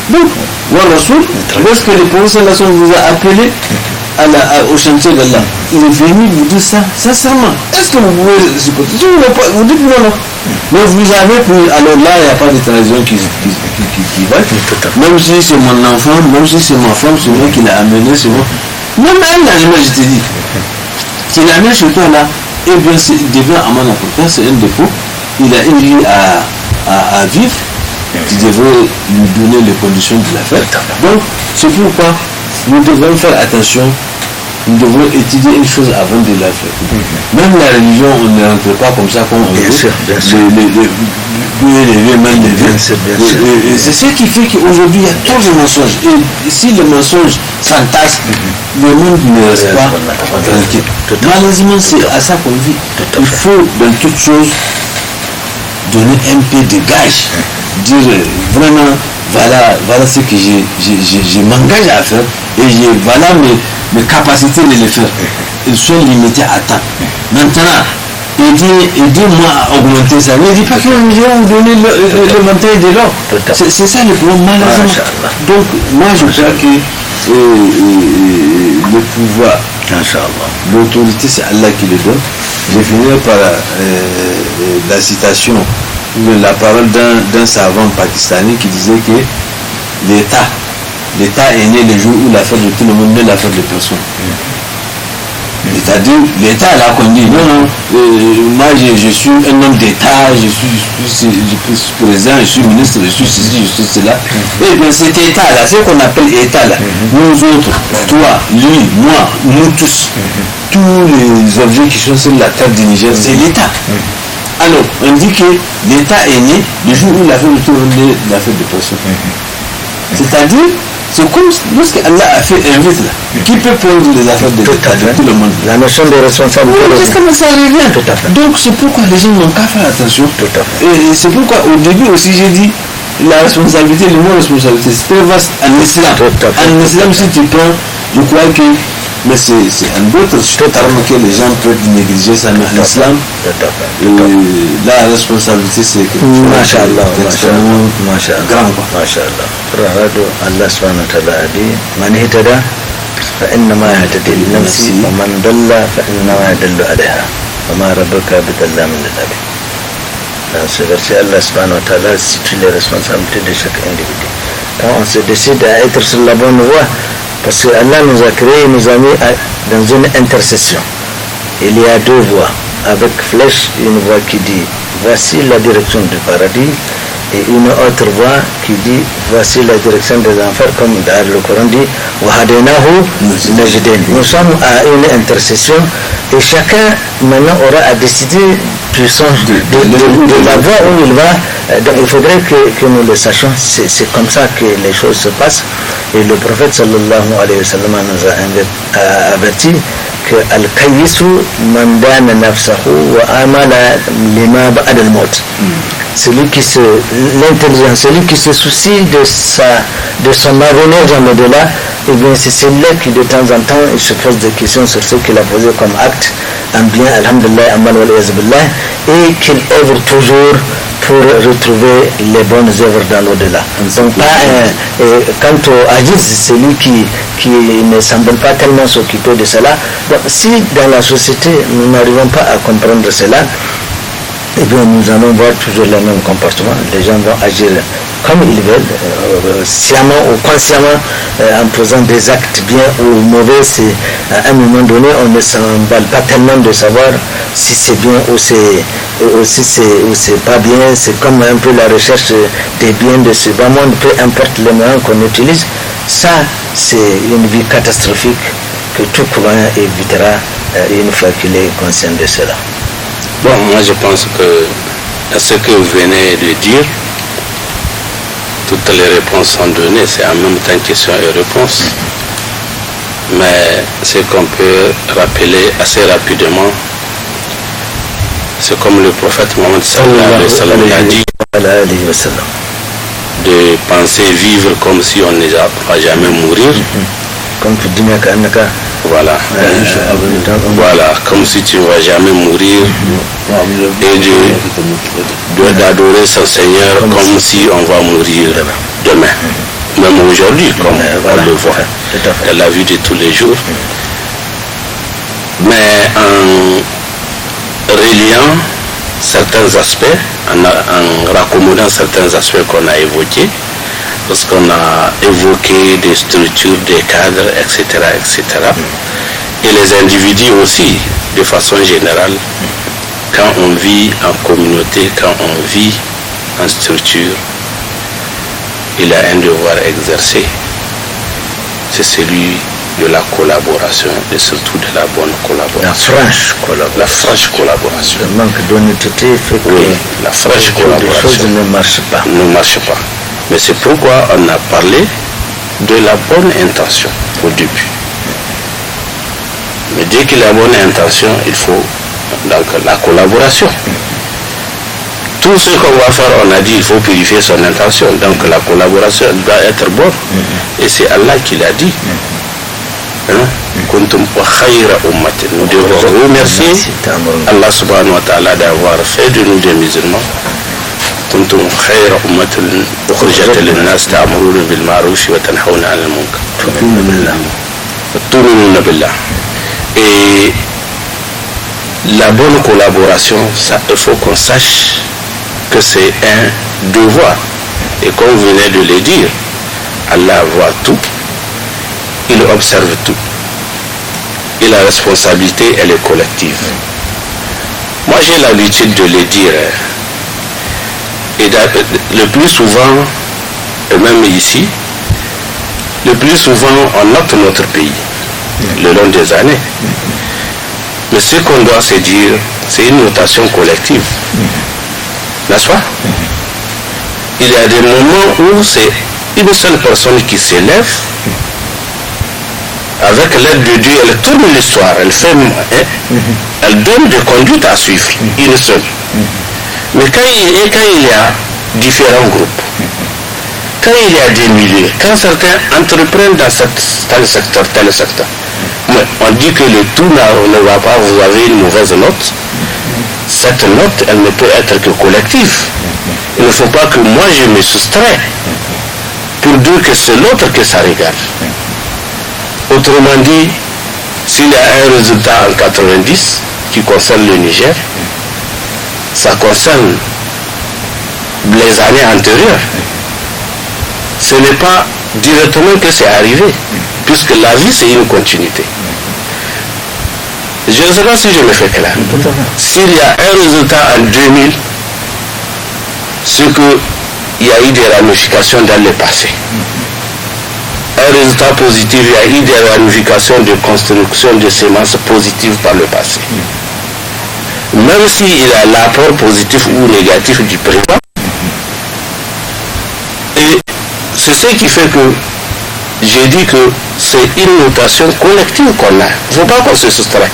Donc, lorsque le prophète vous a appelé au chantier d'Allah, il est venu vous dire ça sincèrement. Est-ce que vous pouvez supporter? Si vous dites non. Mais vous avez pris, alors là il n'y a pas de trahison qui va. Même si c'est mon enfant, même si c'est ma femme, c'est moi qui l'ai amené, c'est moi. Même un animal, je te dis, tu l'amènes chez toi là, et bien il devient à mon importance, c'est un dépôt, il a une vie à vivre, tu devrais lui donner les conditions de la faire. Donc, c'est pourquoi nous devons faire attention, nous devons étudier une chose avant de la faire. Même la religion, on ne rentre pas comme ça, comme on veut. C'est ce qui fait qu'aujourd'hui, il y a trop de mensonges. Et si le mensonge s'entasse, le monde ne reste pas tranquille. Malheureusement, c'est à ça qu'on vit. Il faut, dans toute chose, donner un peu de gage. Dire vraiment, voilà ce que je m'engage à faire et voilà mes capacités de le faire. Ils sont limités à temps. Maintenant, aidez-moi à augmenter ça. Ne dis pas que je vais vous donner le montant de l'or. C'est ça le problème, malheureusement. Donc, moi je crois que le pouvoir, l'autorité, c'est Allah qui le donne. Je finirai par la citation, la parole d'un savant pakistanais qui disait que l'État est né le jour où l'affaire de tout le monde n'est l'affaire de personne. C'est-à-dire, l'État là qu'on dit, non, moi je suis un homme d'État, je suis président, je suis ministre, je suis ceci, je suis cela. Et bien cet État là, ce qu'on appelle État là, nous autres, toi, lui, moi, nous tous, tous les objets qui sont sur la terre du Niger, c'est l'État. Alors, on dit que l'État est né le jour où l'affaire de tourner l'affaire de personne. C'est-à-dire, c'est comme lorsqu'Allah a fait un vide là. Qui peut prendre les affaires de l'État de tout le monde? La notion de responsabilité. Oui, c'est comme ça revient. Tout à fait. Donc c'est pourquoi les gens n'ont qu'à faire attention. Tout à fait. Et c'est pourquoi au début aussi j'ai dit la responsabilité, le mot responsabilité, c'est très vaste en islam. Tout à fait. En islam, si tu prends, je crois que mais c'est un autre terme que les gens peuvent négliger ça, mais en islam, la responsabilité c'est quelque chose d'extrêmement grand. Masha'Allah. Allah subhanahu wa ta'ala a dit Man ihtada فإنما يهتدي لنفسه ومن ضل فإنما يضل عليها وما ربك بظلام للعبيد. Dans ce verset, Allah subhanahu wa ta'ala situe les responsabilités de chaque individu. Quand on se décide à être sur la bonne voie, parce que Allah nous a créés, nous a mis dans une intercession. Il y a deux voies, avec flèche, une voie qui dit voici la direction du paradis, et une autre voie qui dit voici la direction des enfers, comme dans le Coran dit وَهَدَيْنَاهُ نَجْدَيْنِ. Nous sommes à une intercession et chacun maintenant aura à décider de la voie où il va. Donc il faudrait que nous le sachions. C'est comme ça que les choses se passent. Et le prophète sallallahu alayhi wa sallam nous a averti que al-kayyisu man dana nafsahu wa amala lima ba'da al-maut. L'intelligent, celui qui se soucie de son avenir dans l'au-delà, et bien c'est celui-là qui de temps en temps il se pose des questions sur ce qu'il a posé comme acte, un bien, alhamdulillah, amal wal yazbillah, et qu'il œuvre toujours pour retrouver les bonnes œuvres dans l'au-delà. Donc quant au ajiz, celui qui ne semble pas tellement s'occuper de cela, donc si dans la société nous n'arrivons pas à comprendre cela, eh bien nous allons voir toujours le même comportement. Les gens vont agir comme ils veulent, sciemment ou consciemment, en posant des actes bien ou mauvais. À un moment donné, on ne s'emballe pas tellement de savoir si c'est bien ou c'est pas bien. C'est comme un peu la recherche des biens de ce bas monde, peu importe les moyens qu'on utilise. Ça, c'est une vie catastrophique que tout croyant évitera une fois qu'il est conscient de cela. Bon, moi je pense que à ce que vous venez de dire, toutes les réponses sont données, c'est en même temps question et réponse. Mais ce qu'on peut rappeler assez rapidement, c'est comme le prophète Mohammed sallallahu alayhi wa sallam a dit, de penser vivre comme si on ne va jamais mourir. Voilà, voilà, comme si tu ne vas jamais mourir, et d'adorer son Seigneur comme si on va mourir demain, même aujourd'hui, comme on le voit dans la vie de tous les jours. Mais en reliant certains aspects, en raccommodant certains aspects qu'on a évoqués, parce qu'on a évoqué des structures, des cadres, etc., etc. Et les individus aussi, de façon générale, quand on vit en communauté, quand on vit en structure, il a un devoir exercé. C'est celui de la collaboration et surtout de la bonne collaboration. La franche collaboration. Le manque d'honnêteté fait que la franche collaboration ne marche pas. Mais c'est pourquoi on a parlé de la bonne intention au début. Mais dès qu'il y a la bonne intention, il faut donc la collaboration. Tout ce qu'on va faire, on a dit, il faut purifier son intention. Donc la collaboration doit être bonne. Et c'est Allah qui l'a dit. Nous devons remercier Allah subhanahu wa ta'ala d'avoir fait de nous des musulmans. كنتم خير أمة أخرجت للناس تأمرون بالمعروف وتنهون عن المنكر تؤمنون بالله. Et la bonne collaboration, ça, il faut qu'on sache que c'est un devoir. Et comme vous venez de le dire, Allah voit tout, il observe tout. et la responsabilité, elle est collective. Moi, j'ai l'habitude de le dire. Et le plus souvent, et même ici, le plus souvent, on note notre pays le long des années. Mais ce qu'on doit se dire, c'est une notation collective. N'est-ce pas? Il y a des moments où c'est une seule personne qui s'élève, avec l'aide de Dieu, elle tourne l'histoire, elle donne des conduites à suivre, une seule. Mais quand il y a différents groupes, quand il y a des milliers, quand certains entreprennent dans tel secteur, mais on dit que le tout ne va pas, vous avez une mauvaise note. Cette note, elle ne peut être que collective. Il ne faut pas que moi je me soustrais pour dire que c'est l'autre que ça regarde. Autrement dit, s'il y a un résultat en 90 qui concerne le Niger, ça concerne les années antérieures. Ce n'est pas directement que c'est arrivé, puisque la vie c'est une continuité. Je ne sais pas si je me fais clair. S'il y a un résultat en 2000, c'est qu'il y a eu des ramifications dans le passé. Un résultat positif, il y a eu des ramifications de construction de semences positives par le passé. Même s'il y a l'apport positif ou négatif du présent. Et c'est ce qui fait que j'ai dit que c'est une notation collective qu'on a. Il ne faut pas qu'on se soustrait.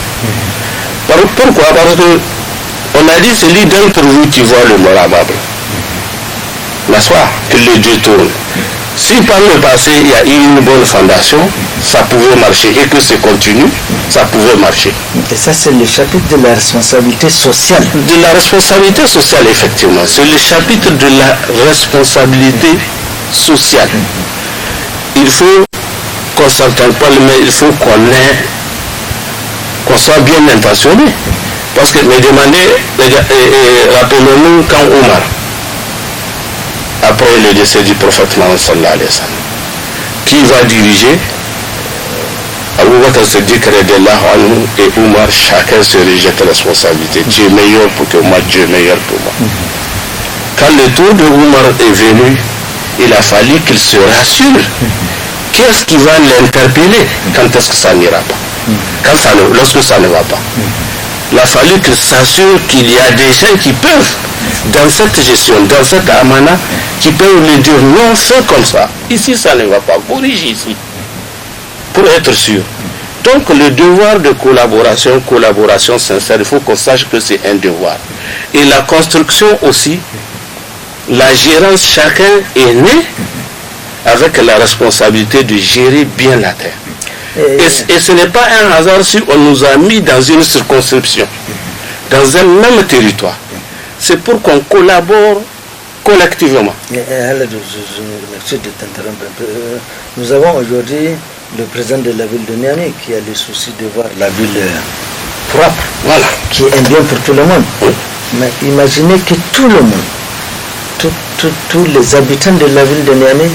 Pourquoi? Parce que on a dit c'est lui d'entre vous qui voit le mort amable. N'est-ce pas? Que le Dieu tourne. Si par le passé il y a eu une bonne fondation, ça pouvait marcher. Et que c'est continu, ça pouvait marcher. Et ça, c'est le chapitre de la responsabilité sociale. De la responsabilité sociale, effectivement. C'est le chapitre de la responsabilité sociale. Il faut qu'on s'interpelle, mais il faut qu'on soit bien intentionné. Parce que me demander, rappelons-nous quand Omar, après le décès du prophète Mohammed sallallahu alayhi wa sallam, qui va diriger? Abu Bakr Siddiq radiallahu anhu et Omar, chacun se rejette la responsabilité. Dieu est meilleur que moi, Dieu est meilleur que moi. Quand le tour de Omar est venu, il a fallu qu'il se rassure. Qu'est-ce qui va l'interpeller quand est-ce que ça n'ira pas? Lorsque ça ne va pas. Il a fallu qu'il s'assure qu'il y a des gens qui peuvent, dans cette gestion, dans cette amana, qui peuvent lui dire non, fais comme ça. Ici, ça ne va pas. Corrige ici. Pour être sûr. Donc, le devoir de collaboration sincère, il faut qu'on sache que c'est un devoir. Et la construction aussi, la gérance, chacun est né avec la responsabilité de gérer bien la terre. Et ce n'est pas un hasard si on nous a mis dans une circonscription, dans un même territoire. C'est pour qu'on collabore collectivement. Merci de t'interrompre un peu. Nous avons aujourd'hui le président de la ville de Niamey qui a le souci de voir la ville propre, voilà, qui est un bien pour tout le monde. Oui. Mais imaginez que tout le monde, tous les habitants de la ville de Niamey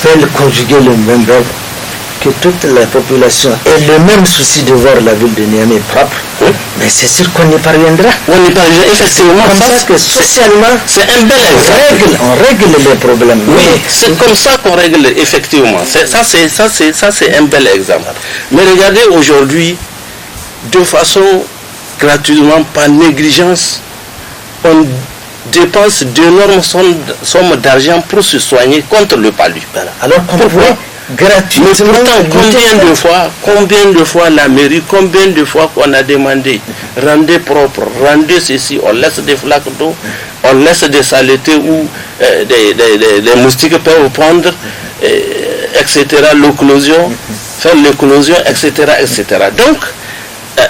veulent conjuguer le même verbe, que toute la population ait le même souci de voir la ville de Niamey propre. Oui. Mais c'est sûr qu'on y parviendra. On y parviendra, effectivement. Parce que socialement, c'est un bel exemple. On règle les problèmes. Oui, c'est comme ça qu'on règle, effectivement. Ça, c'est un bel exemple. Mais regardez aujourd'hui, de façon gratuitement, par négligence, on dépense d'énormes sommes d'argent pour se soigner contre le palu. Voilà. Alors qu'on pourrait gratuitement. Mais pourtant, combien de fois la mairie, combien de fois qu'on a demandé, rendez propre, rendez ceci, on laisse des flaques d'eau, on laisse des saletés où des moustiques peuvent prendre, etc., l'éclosion, faire l'éclosion, etc., etc. Donc,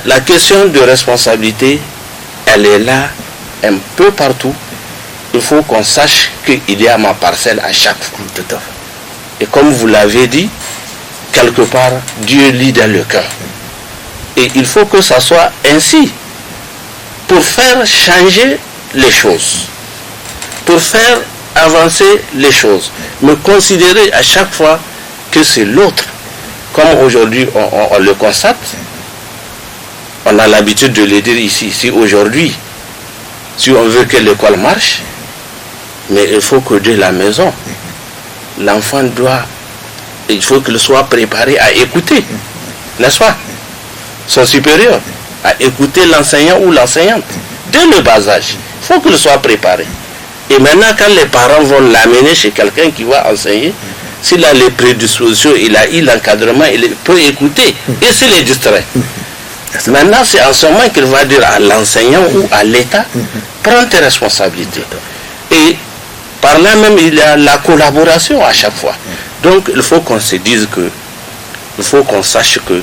la question de responsabilité, elle est là un peu partout. Il faut qu'on sache qu'il y a ma parcelle à chaque fois. Tout à fait. Et comme vous l'avez dit, quelque part, Dieu lit dans le cœur. Et il faut que ça soit ainsi pour faire changer les choses, pour faire avancer les choses. Mais considérer à chaque fois que c'est l'autre. Comme aujourd'hui on le constate, On a l'habitude de le dire ici. Si aujourd'hui, si on veut que l'école marche, mais il faut que dès la maison, l'enfant il faut qu'il soit préparé à écouter, n'est-ce pas? Son supérieur, à écouter l'enseignant ou l'enseignante. Dès le bas âge, il faut qu'il soit préparé. Et maintenant, quand les parents vont l'amener chez quelqu'un qui va enseigner, s'il a les prédispositions, il a eu l'encadrement, il peut écouter et s'il est distrait. Maintenant, c'est en ce moment qu'il va dire à l'enseignant ou à l'État, prends tes responsabilités. Et par là même, il y a la collaboration à chaque fois. Donc, il faut qu'on se dise que, il faut qu'on sache que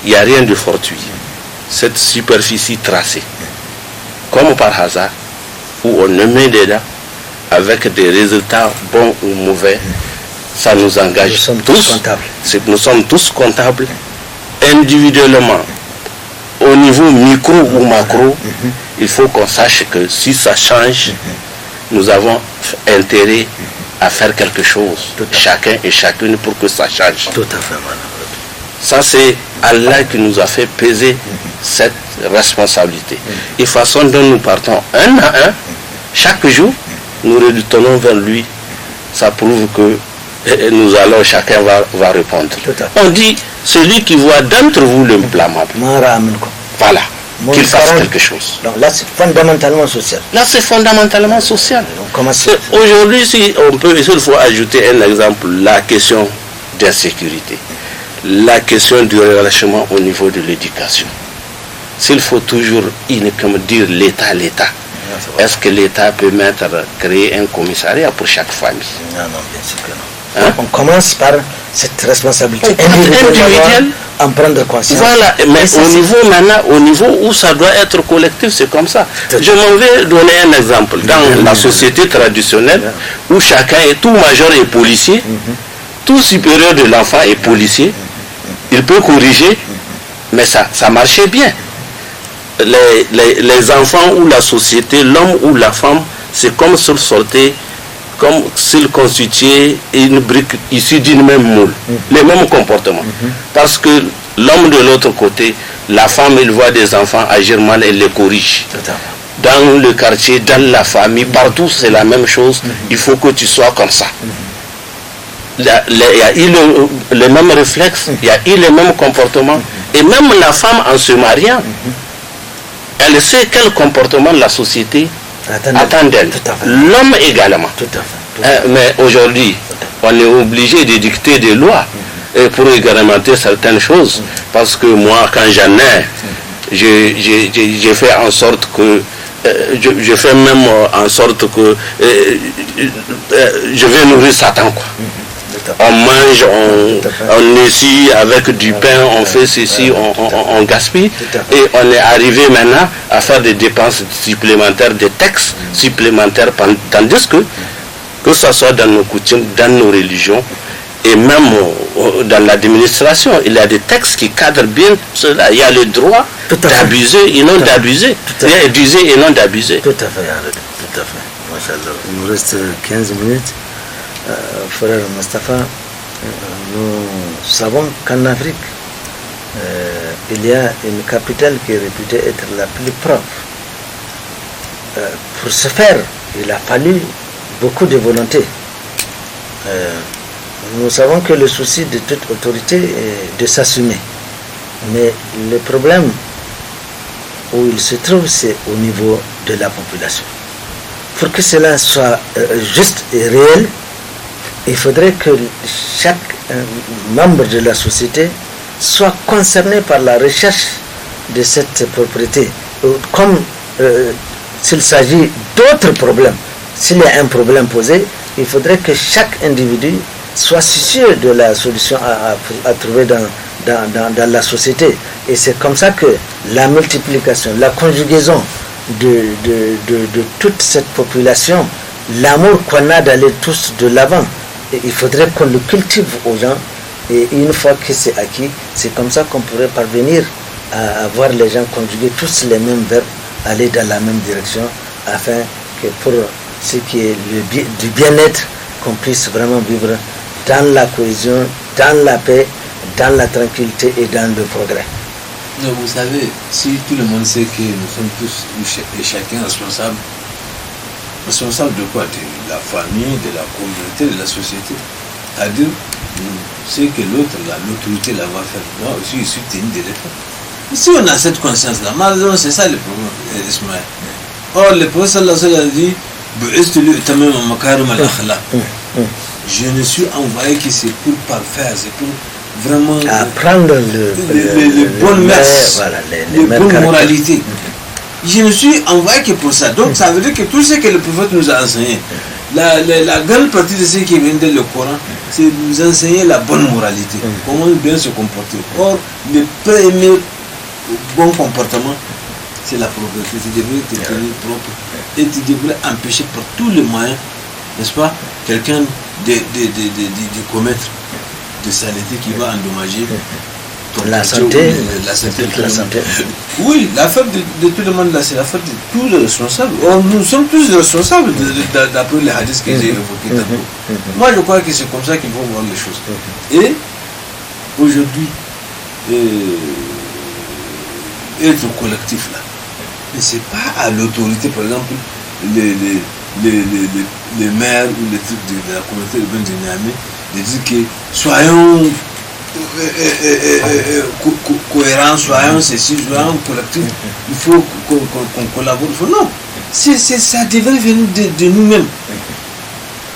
il n'y a rien de fortuit. Cette superficie tracée, comme par hasard, où on ne met dedans, avec des résultats bons ou mauvais, ça nous engage tous. Nous sommes tous comptables, individuellement, au niveau micro ou macro. Il faut qu'on sache que si ça change, nous avons intérêt à faire quelque chose, chacun et chacune, pour que ça change. Tout à fait, madame. Ça, c'est Allah qui nous a fait peser cette responsabilité. Et façon dont nous partons un à un, chaque jour, nous retournons vers lui. Ça prouve que nous allons, chacun va répondre. On dit, celui qui voit d'entre vous le blâmable, voilà, qu'il fasse quelque chose. Donc là, c'est fondamentalement social. Là, c'est fondamentalement social. Aujourd'hui, si on peut, il faut ajouter un exemple, la question d'insécurité, la question du relâchement au niveau de l'éducation. S'il faut toujours uniquement dire l'État, est-ce que l'État peut créer un commissariat pour chaque famille? Non, bien sûr que non. On commence par cette responsabilité individuelle, en prendre conscience. Voilà, mais au niveau où ça doit être collectif, c'est comme ça. Je m'en vais donner un exemple. Dans la société traditionnelle, où chacun est, tout major est policier, tout supérieur de l'enfant est policier, il peut corriger, mais ça marchait bien. Les enfants ou la société, l'homme ou la femme, c'est comme s'ils sortaient, comme s'ils constituaient une brique issue d'une même moule, les mêmes comportements. Parce que l'homme de l'autre côté, la femme, il voit des enfants agir mal, elle les corrige. Dans le quartier, dans la famille, partout, c'est la même chose. Il faut que tu sois comme ça. Il y a eu les mêmes réflexes, il y a eu les mêmes comportements. Et même la femme, en se mariant, elle sait quel comportement la société attend d'elle. L'homme également. Mais aujourd'hui, on est obligé de dicter des lois pour réglementer certaines choses. Parce que moi, quand j'en ai, j'ai fait en sorte que je fais même en sorte que je vais nourrir Satan, quoi. On mange, on essuie avec du pain, on fait ceci, on gaspille. Et on est arrivé maintenant à faire des dépenses supplémentaires, des taxes supplémentaires, tandis que ce soit dans nos coutumes, dans nos religions, et même dans l'administration, il y a des textes qui cadrent bien cela. Il y a le droit d'abuser et non d'abuser. Il y a d'user et non d'abuser. Tout à fait, tout à fait. Machallah. Il nous reste 15 minutes. Frère Mustafa, nous savons qu'en Afrique, il y a une capitale qui est réputée être la plus propre. Pour ce faire, il a fallu beaucoup de volonté. Nous savons que le souci de toute autorité est de s'assumer. Mais le problème où il se trouve, c'est au niveau de la population. Pour que cela soit juste et réel, il faudrait que chaque membre de la société soit concerné par la recherche de cette propriété. Comme s'il s'agit d'autres problèmes, s'il y a un problème posé, il faudrait que chaque individu soit soucieux de la solution à trouver dans la société. Et c'est comme ça que la multiplication, la conjugaison de toute cette population, l'amour qu'on a d'aller tous de l'avant, il faudrait qu'on le cultive aux gens. Et une fois que c'est acquis, c'est comme ça qu'on pourrait parvenir à voir les gens conjuguer tous les mêmes verbes, aller dans la même direction, afin que pour ce qui est du bien-être, qu'on puisse vraiment vivre dans la cohésion, dans la paix, dans la tranquillité et dans le progrès. Mais vous savez, si tout le monde sait que nous sommes tous et chacun responsable de quoi? De la famille, de la communauté, de la société. C'est-à-dire, c'est que l'autre, l'autorité là va faire. Moi aussi, je suis tenu de le faire. Si on a cette conscience-là, malheureusement, c'est ça le problème, Ismaël. Or, le prophète sallallahu a dit, je ne suis envoyé que c'est pour parfaire, c'est pour vraiment apprendre les bonnes mœurs, les bonnes moralités. Je ne suis envoyé que pour ça. Donc ça veut dire que tout ce que le prophète nous a enseigné, la grande partie de ce qui vient dans le Coran, c'est nous enseigner la bonne moralité, comment bien se comporter. Or, le premier bon comportement, c'est la propreté. Tu devrais te tenir propre et tu devrais empêcher par tous les moyens, n'est-ce pas, quelqu'un de commettre des saletés qui va endommager la santé. Oui, l'affaire de tout le monde là, c'est l'affaire de tous les responsables. Or, nous sommes tous responsables d'après les hadiths que j'ai évoqués tantôt. Moi, je crois que c'est comme ça qu'il faut voir les choses. Et aujourd'hui, être collectif là, mais c'est pas à l'autorité, par exemple, les maires ou les trucs de la communauté urbaine de Niamey, de dire que soyons cohérents, soyons ceci, soyons collectifs, il faut qu'on collabore. Non, ça devrait venir de nous-mêmes.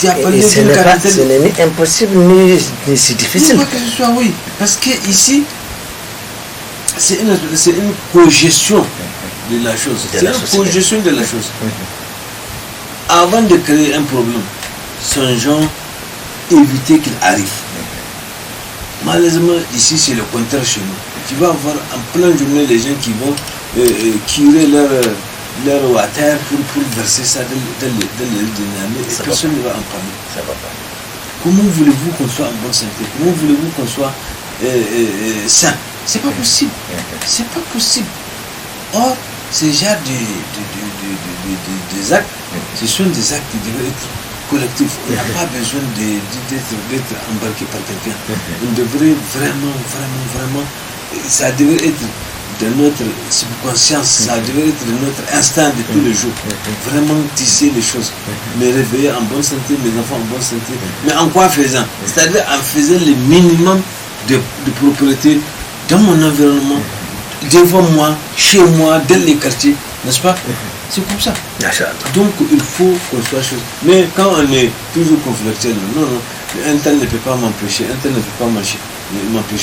Et ce n'est ni impossible ni si difficile. Pas que ce soit, oui, parce que ici, c'est une cogestion de la chose. C'est une cogestion de la chose. Avant de créer un problème, songeons éviter qu'il arrive. Malheureusement, ici, c'est le contraire chez nous. Tu vas voir en plein journée les gens qui vont curer leur water pour verser ça dans les dynamiques et personne ne va en parler. Ça va pas. Comment voulez-vous qu'on soit en bonne santé? Comment voulez-vous qu'on soit sain? C'est pas possible. C'est pas possible. Or, ces genres des actes, ce sont des actes qui devraient être collectifs. On n'a pas besoin d'être embarqué par quelqu'un. On devrait vraiment, ça devrait être de notre subconscience, ça devrait être de notre instinct de tous les jours. Vraiment tisser les choses, me réveiller en bonne santé, mes enfants en bonne santé. Mais en quoi faisant? C'est-à-dire en faisant le minimum de propriété dans mon environnement, devant moi, chez moi, dans les quartiers, n'est-ce pas? C'est comme ça. Donc il faut qu'on soit chose. Mais quand on est toujours conflictuel, non, un tel ne peut pas m'empêcher, un tel ne peut pas m'empêcher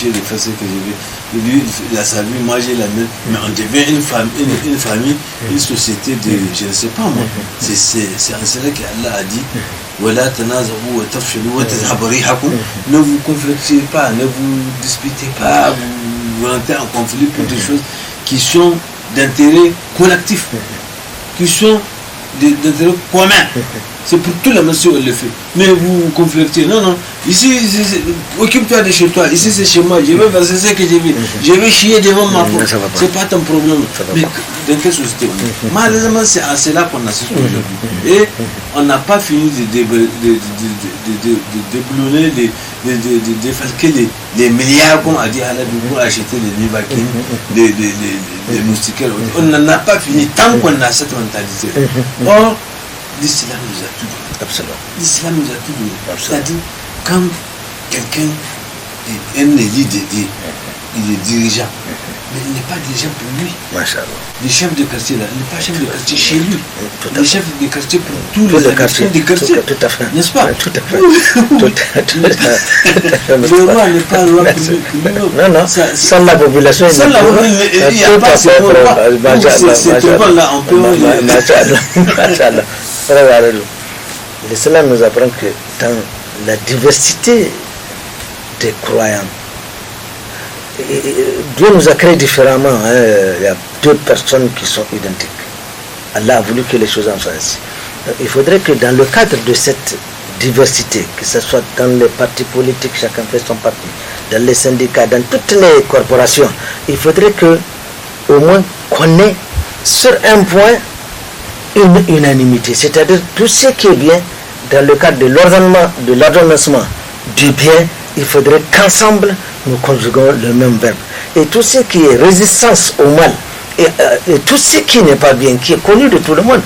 de faire ce que je veux. Lui, il a sa vie, moi j'ai la mienne. Mais on devient une famille, une société de, je ne sais pas moi. C'est en cela qu'Allah a dit, ne vous conflictez pas, ne vous disputez pas, vous rentrez en conflit pour des choses qui sont d'intérêt collectif, qui sont d'intérêt commun. C'est pour tout le monde si on le fait. Mais vous conflictez. Non. Ici, occupe-toi de chez toi. Ici, c'est chez moi. Je vais verser ce que je veux. Je vais chier devant ma porte. C'est pas ton problème. Mais dans quelle société on est? Malheureusement, c'est à cela qu'on assiste aujourd'hui. Et on n'a pas fini de déboulonner, de défalquer les milliards, comme a dit Alain, pour acheter les nivaquines, les moustiquaires. On n'en a pas fini tant qu'on a cette mentalité. Or, l'islam nous a tout donné. Absolument. L'islam nous a tout donné. C'est-à-dire, quand quelqu'un est un élite, il est dirigeant, mais il n'est pas dirigeant pour lui. Le chef de quartier, là, il n'est pas chef de quartier chez lui. Il est chef de quartier pour tous les habitants du quartier. Tout à fait. N'est-ce pas? Tout à fait. Le roi n'est pas roi pour lui. Non. Sans la population, il n'y a pas ce roi. C'est là, on peut... L'islam nous apprend que dans la diversité des croyants, Dieu nous a créés différemment. Il y a deux personnes qui sont identiques. Allah a voulu que les choses en soient ainsi. Il faudrait que dans le cadre de cette diversité, que ce soit dans les partis politiques, chacun fait son parti, dans les syndicats, dans toutes les corporations, il faudrait que au moins qu'on ait sur un point une unanimité, c'est-à-dire tout ce qui est bien dans le cadre de l'ordonnancement du bien, il faudrait qu'ensemble nous conjuguons le même verbe. et tout ce qui est résistance au mal, et tout ce qui n'est pas bien, qui est connu de tout le monde.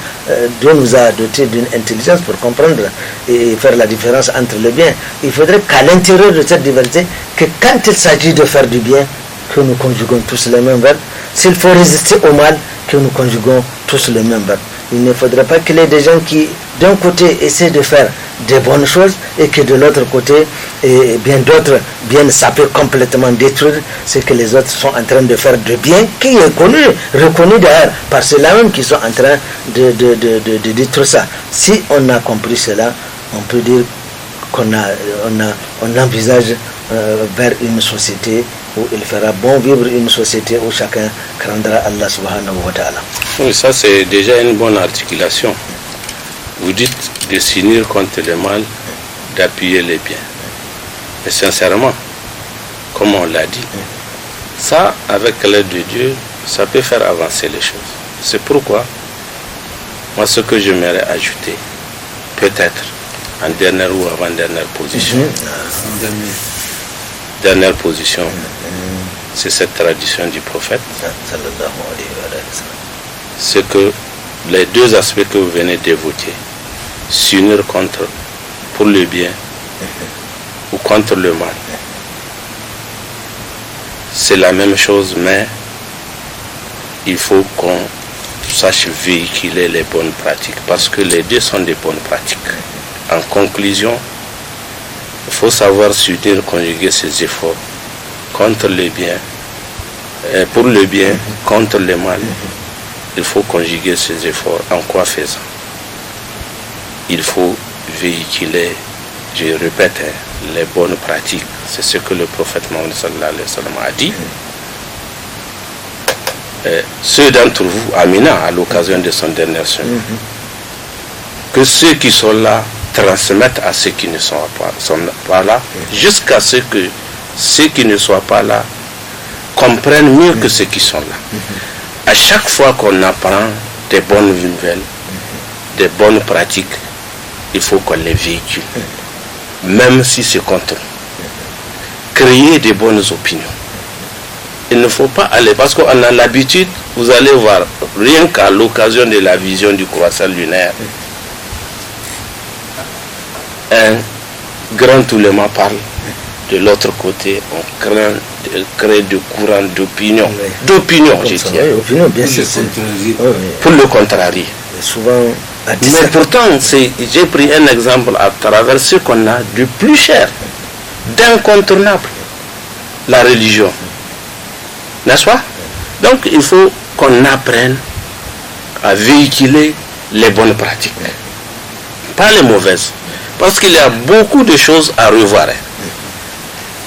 Dieu nous a doté d'une intelligence pour comprendre et faire la différence entre le bien. Il faudrait qu'à l'intérieur de cette diversité, que quand il s'agit de faire du bien, que nous conjuguons tous les mêmes verbes. S'il faut résister au mal, que nous conjuguons tous les mêmes verbes. Il ne faudrait pas qu'il y ait des gens qui, d'un côté, essaient de faire des bonnes choses et que de l'autre côté, bien d'autres viennent saper complètement détruire ce que les autres sont en train de faire de bien, qui est connu, reconnu d'ailleurs par ceux-là même qui sont en train de détruire ça. Si on a compris cela, on peut dire on envisage vers une société où il fera bon vivre, une société où chacun craindra Allah subhanahu wa ta'ala. Oui, ça c'est déjà une bonne articulation. Vous dites de s'unir contre le mal, d'appuyer les biens. Et sincèrement, comme on l'a dit, ça, avec l'aide de Dieu, ça peut faire avancer les choses. C'est pourquoi, moi, ce que j'aimerais ajouter, peut-être, en dernière ou avant-dernière position, dernière position, c'est cette tradition du prophète, c'est que les deux aspects que vous venez d'évoquer, s'unir pour le bien ou contre le mal, c'est la même chose, mais il faut qu'on sache véhiculer les bonnes pratiques, parce que les deux sont des bonnes pratiques. En conclusion, il faut savoir s'unir, conjuguer ses efforts contre le bien, pour le bien, contre le mal. Il faut conjuguer ses efforts. En quoi faisant? Il faut véhiculer, je répète, les bonnes pratiques. C'est ce que le prophète Mohammed sallallahu alayhi wa sallam a dit. Ceux d'entre vous, Amina, à l'occasion de son dernier sermon, que ceux qui sont là transmettent à ceux qui ne sont pas là, jusqu'à ce que ceux qui ne soient pas là comprennent mieux que ceux qui sont là. À chaque fois qu'on apprend des bonnes nouvelles, des bonnes pratiques, il faut qu'on les véhicule, même si c'est contre nous. Créer des bonnes opinions. Il ne faut pas aller, parce qu'on a l'habitude, vous allez voir, rien qu'à l'occasion de la vision du croissant lunaire, un grand ouléma parle, de l'autre côté, on crée de courants d'opinion. D'opinion, je tiens. Bien sûr. Pour le contrarier. Souvent, mais pourtant, j'ai pris un exemple à travers ce qu'on a de plus cher, d'incontournable, la religion. N'est-ce pas? Donc, il faut qu'on apprenne à véhiculer les bonnes pratiques, pas les mauvaises. Parce qu'il y a beaucoup de choses à revoir.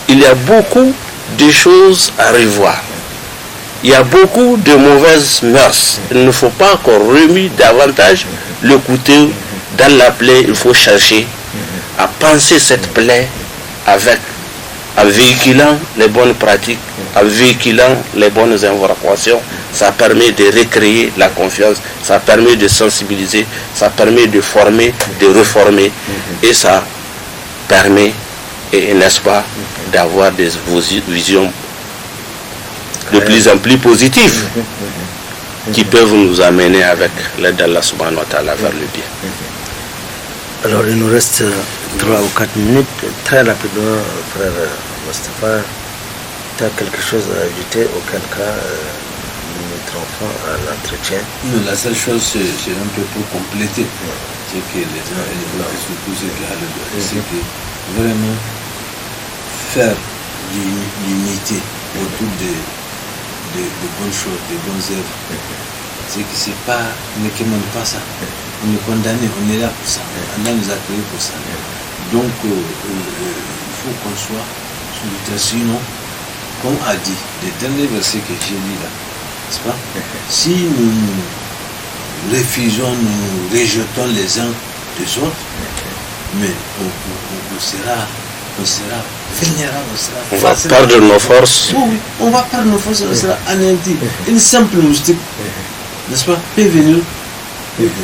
Il y a beaucoup de choses à revoir. Il y a beaucoup de mauvaises mœurs. Il ne faut pas qu'on remue davantage le couteau dans la plaie. Il faut chercher à penser cette plaie en véhiculant les bonnes pratiques, en véhiculant les bonnes informations. Ça permet de recréer la confiance, ça permet de sensibiliser, ça permet de former, de reformer, et ça permet, n'est-ce pas, d'avoir des visions de plus en plus positives qui peuvent nous amener avec l'aide d'Allah subhanahu wa ta'ala vers le bien. Alors il nous reste 3 ou 4 minutes, très rapidement, frère Moustapha, tu as quelque chose à ajouter auquel cas nous mettrons fin à l'entretien? Non, la seule chose, c'est un peu pour compléter, c'est que les gens et les blancs, surtout ceux qui ont le droit, c'est que vraiment faire l'unité autour de bonnes choses, de bonnes œuvres, c'est que c'est pas, ne commande pas ça. On est condamné, on est là pour ça. Allah nous a créés pour ça. Donc, il faut qu'on soit sur le terrain. Sinon, comme a dit, le dernier verset que j'ai lu là, n'est-ce pas? Si nous refusons, nous rejetons les uns des autres, mais on sera vulnérable, on va perdre nos forces. Oui, on va perdre nos forces, on sera anéanti. Une simple moustique, n'est-ce pas, peut venir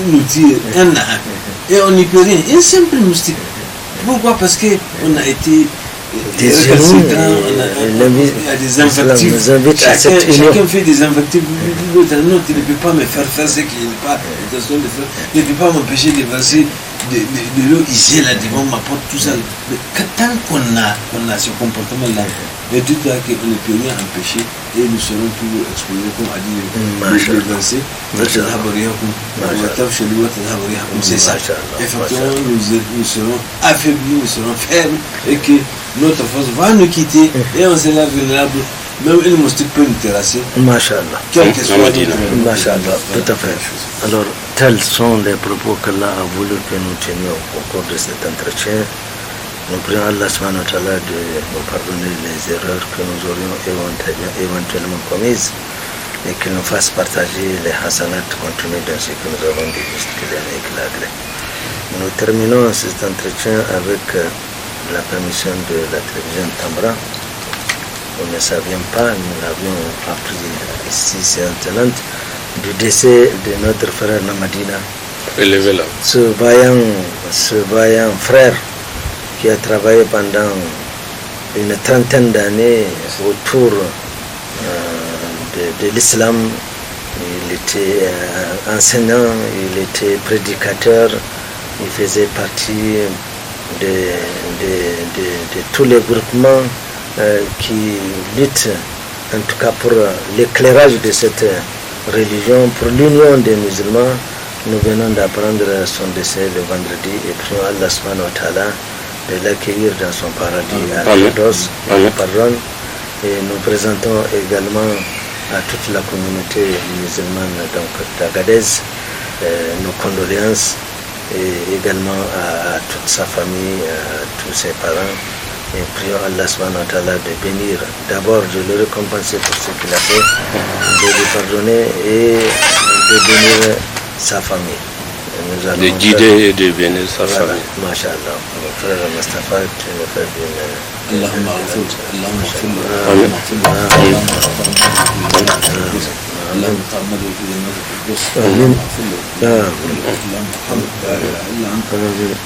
nous tirer un à un. Et on n'y peut rien. Une simple moustique. Pourquoi? Parce qu'on a été Des c'est unis, grand, il y a des invectives. nous invite à cette union. Chacun fait des invectives. Non, tu ne peux pas me faire faire ce qu'il n'est pas intention de faire. Tu ne peux pas m'empêcher de verser de l'eau ici, là, devant ma porte, tout ça. Mais tant qu'on a ce comportement-là, mais tout là qu'on ne peut rien empêcher, et nous serons toujours exposés, comme a dit le verset. C'est ça. Effectivement, nous serons affaiblis, nous serons faibles, et que notre force va nous quitter, et on sera vulnérable. Même une moustique peut nous terrasser. Masha'Allah. Quel que soit Masha'Allah, tout à fait. Alors, tels sont les propos qu'Allah a voulu que nous tenions au cours de cet entretien. Nous prions Allah subhanahu wa ta'ala de nous pardonner les erreurs que nous aurions éventuellement commises et qu'il nous fasse partager les hasanat contenus dans ce que nous avons dit jusqu'à l'éclat. Nous terminons cet entretien avec la permission de la télévision Tambra. Nous ne savions pas, nous l'avions appris ici, c'est étonnant, du décès de notre frère Namadina. Ce vaillant frère qui a travaillé pendant une trentaine d'années autour de l'islam. Il était enseignant, il était prédicateur, il faisait partie de tous les groupements qui luttent, en tout cas pour l'éclairage de cette religion, pour l'union des musulmans. Nous venons d'apprendre son décès le vendredi et prions Allah subhanahu wa ta'ala de l'accueillir dans son paradis à Firdaus, pardon. Et nous présentons également à toute la communauté musulmane d'Agadez nos condoléances et également à toute sa famille, à tous ses parents. Et prions Allah subhanahu wa ta'ala de bénir, d'abord de le récompenser pour ce qu'il a fait, de lui pardonner et de bénir sa famille. De guider et de bénir sa famille. Masha'Allah. Mon frère Mustafa, tu me fais une... اللهم اغفر اللهم اغفر له اللهم اغفر له اللهم تغمده في جنات الفردوس اللهم اغفر له اللهم ارحمه لا اله الا انت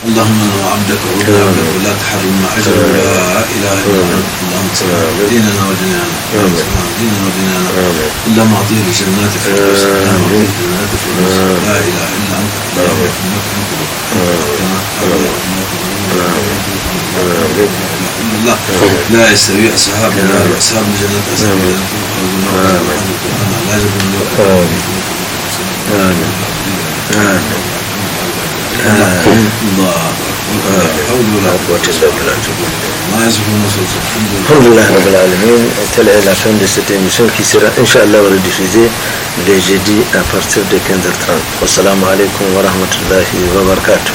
اللهم انا عبدك وابن عبدك ولا تحرمنا اجرا لا اله الا انت اللهم سلم ديننا ودنيانا ديننا ودنيانا اللهم اعطيه لجنات الفردوس اللهم اعطيه لجنات الفردوس لا اله الا انت اللهم انك انت لا يستوي أصحاب النار وأصحاب الجنة أصحاب الجنة لا يجبون الله حول ولا قوة إلا بالله ما يصفون الحمد لله رب العالمين. Telle est la fin de cette émission qui sera Inch'Allah rediffusée les jeudis à partir de 15h30. Wassalamu alaikum wa rahmatullahi wa barakatuh.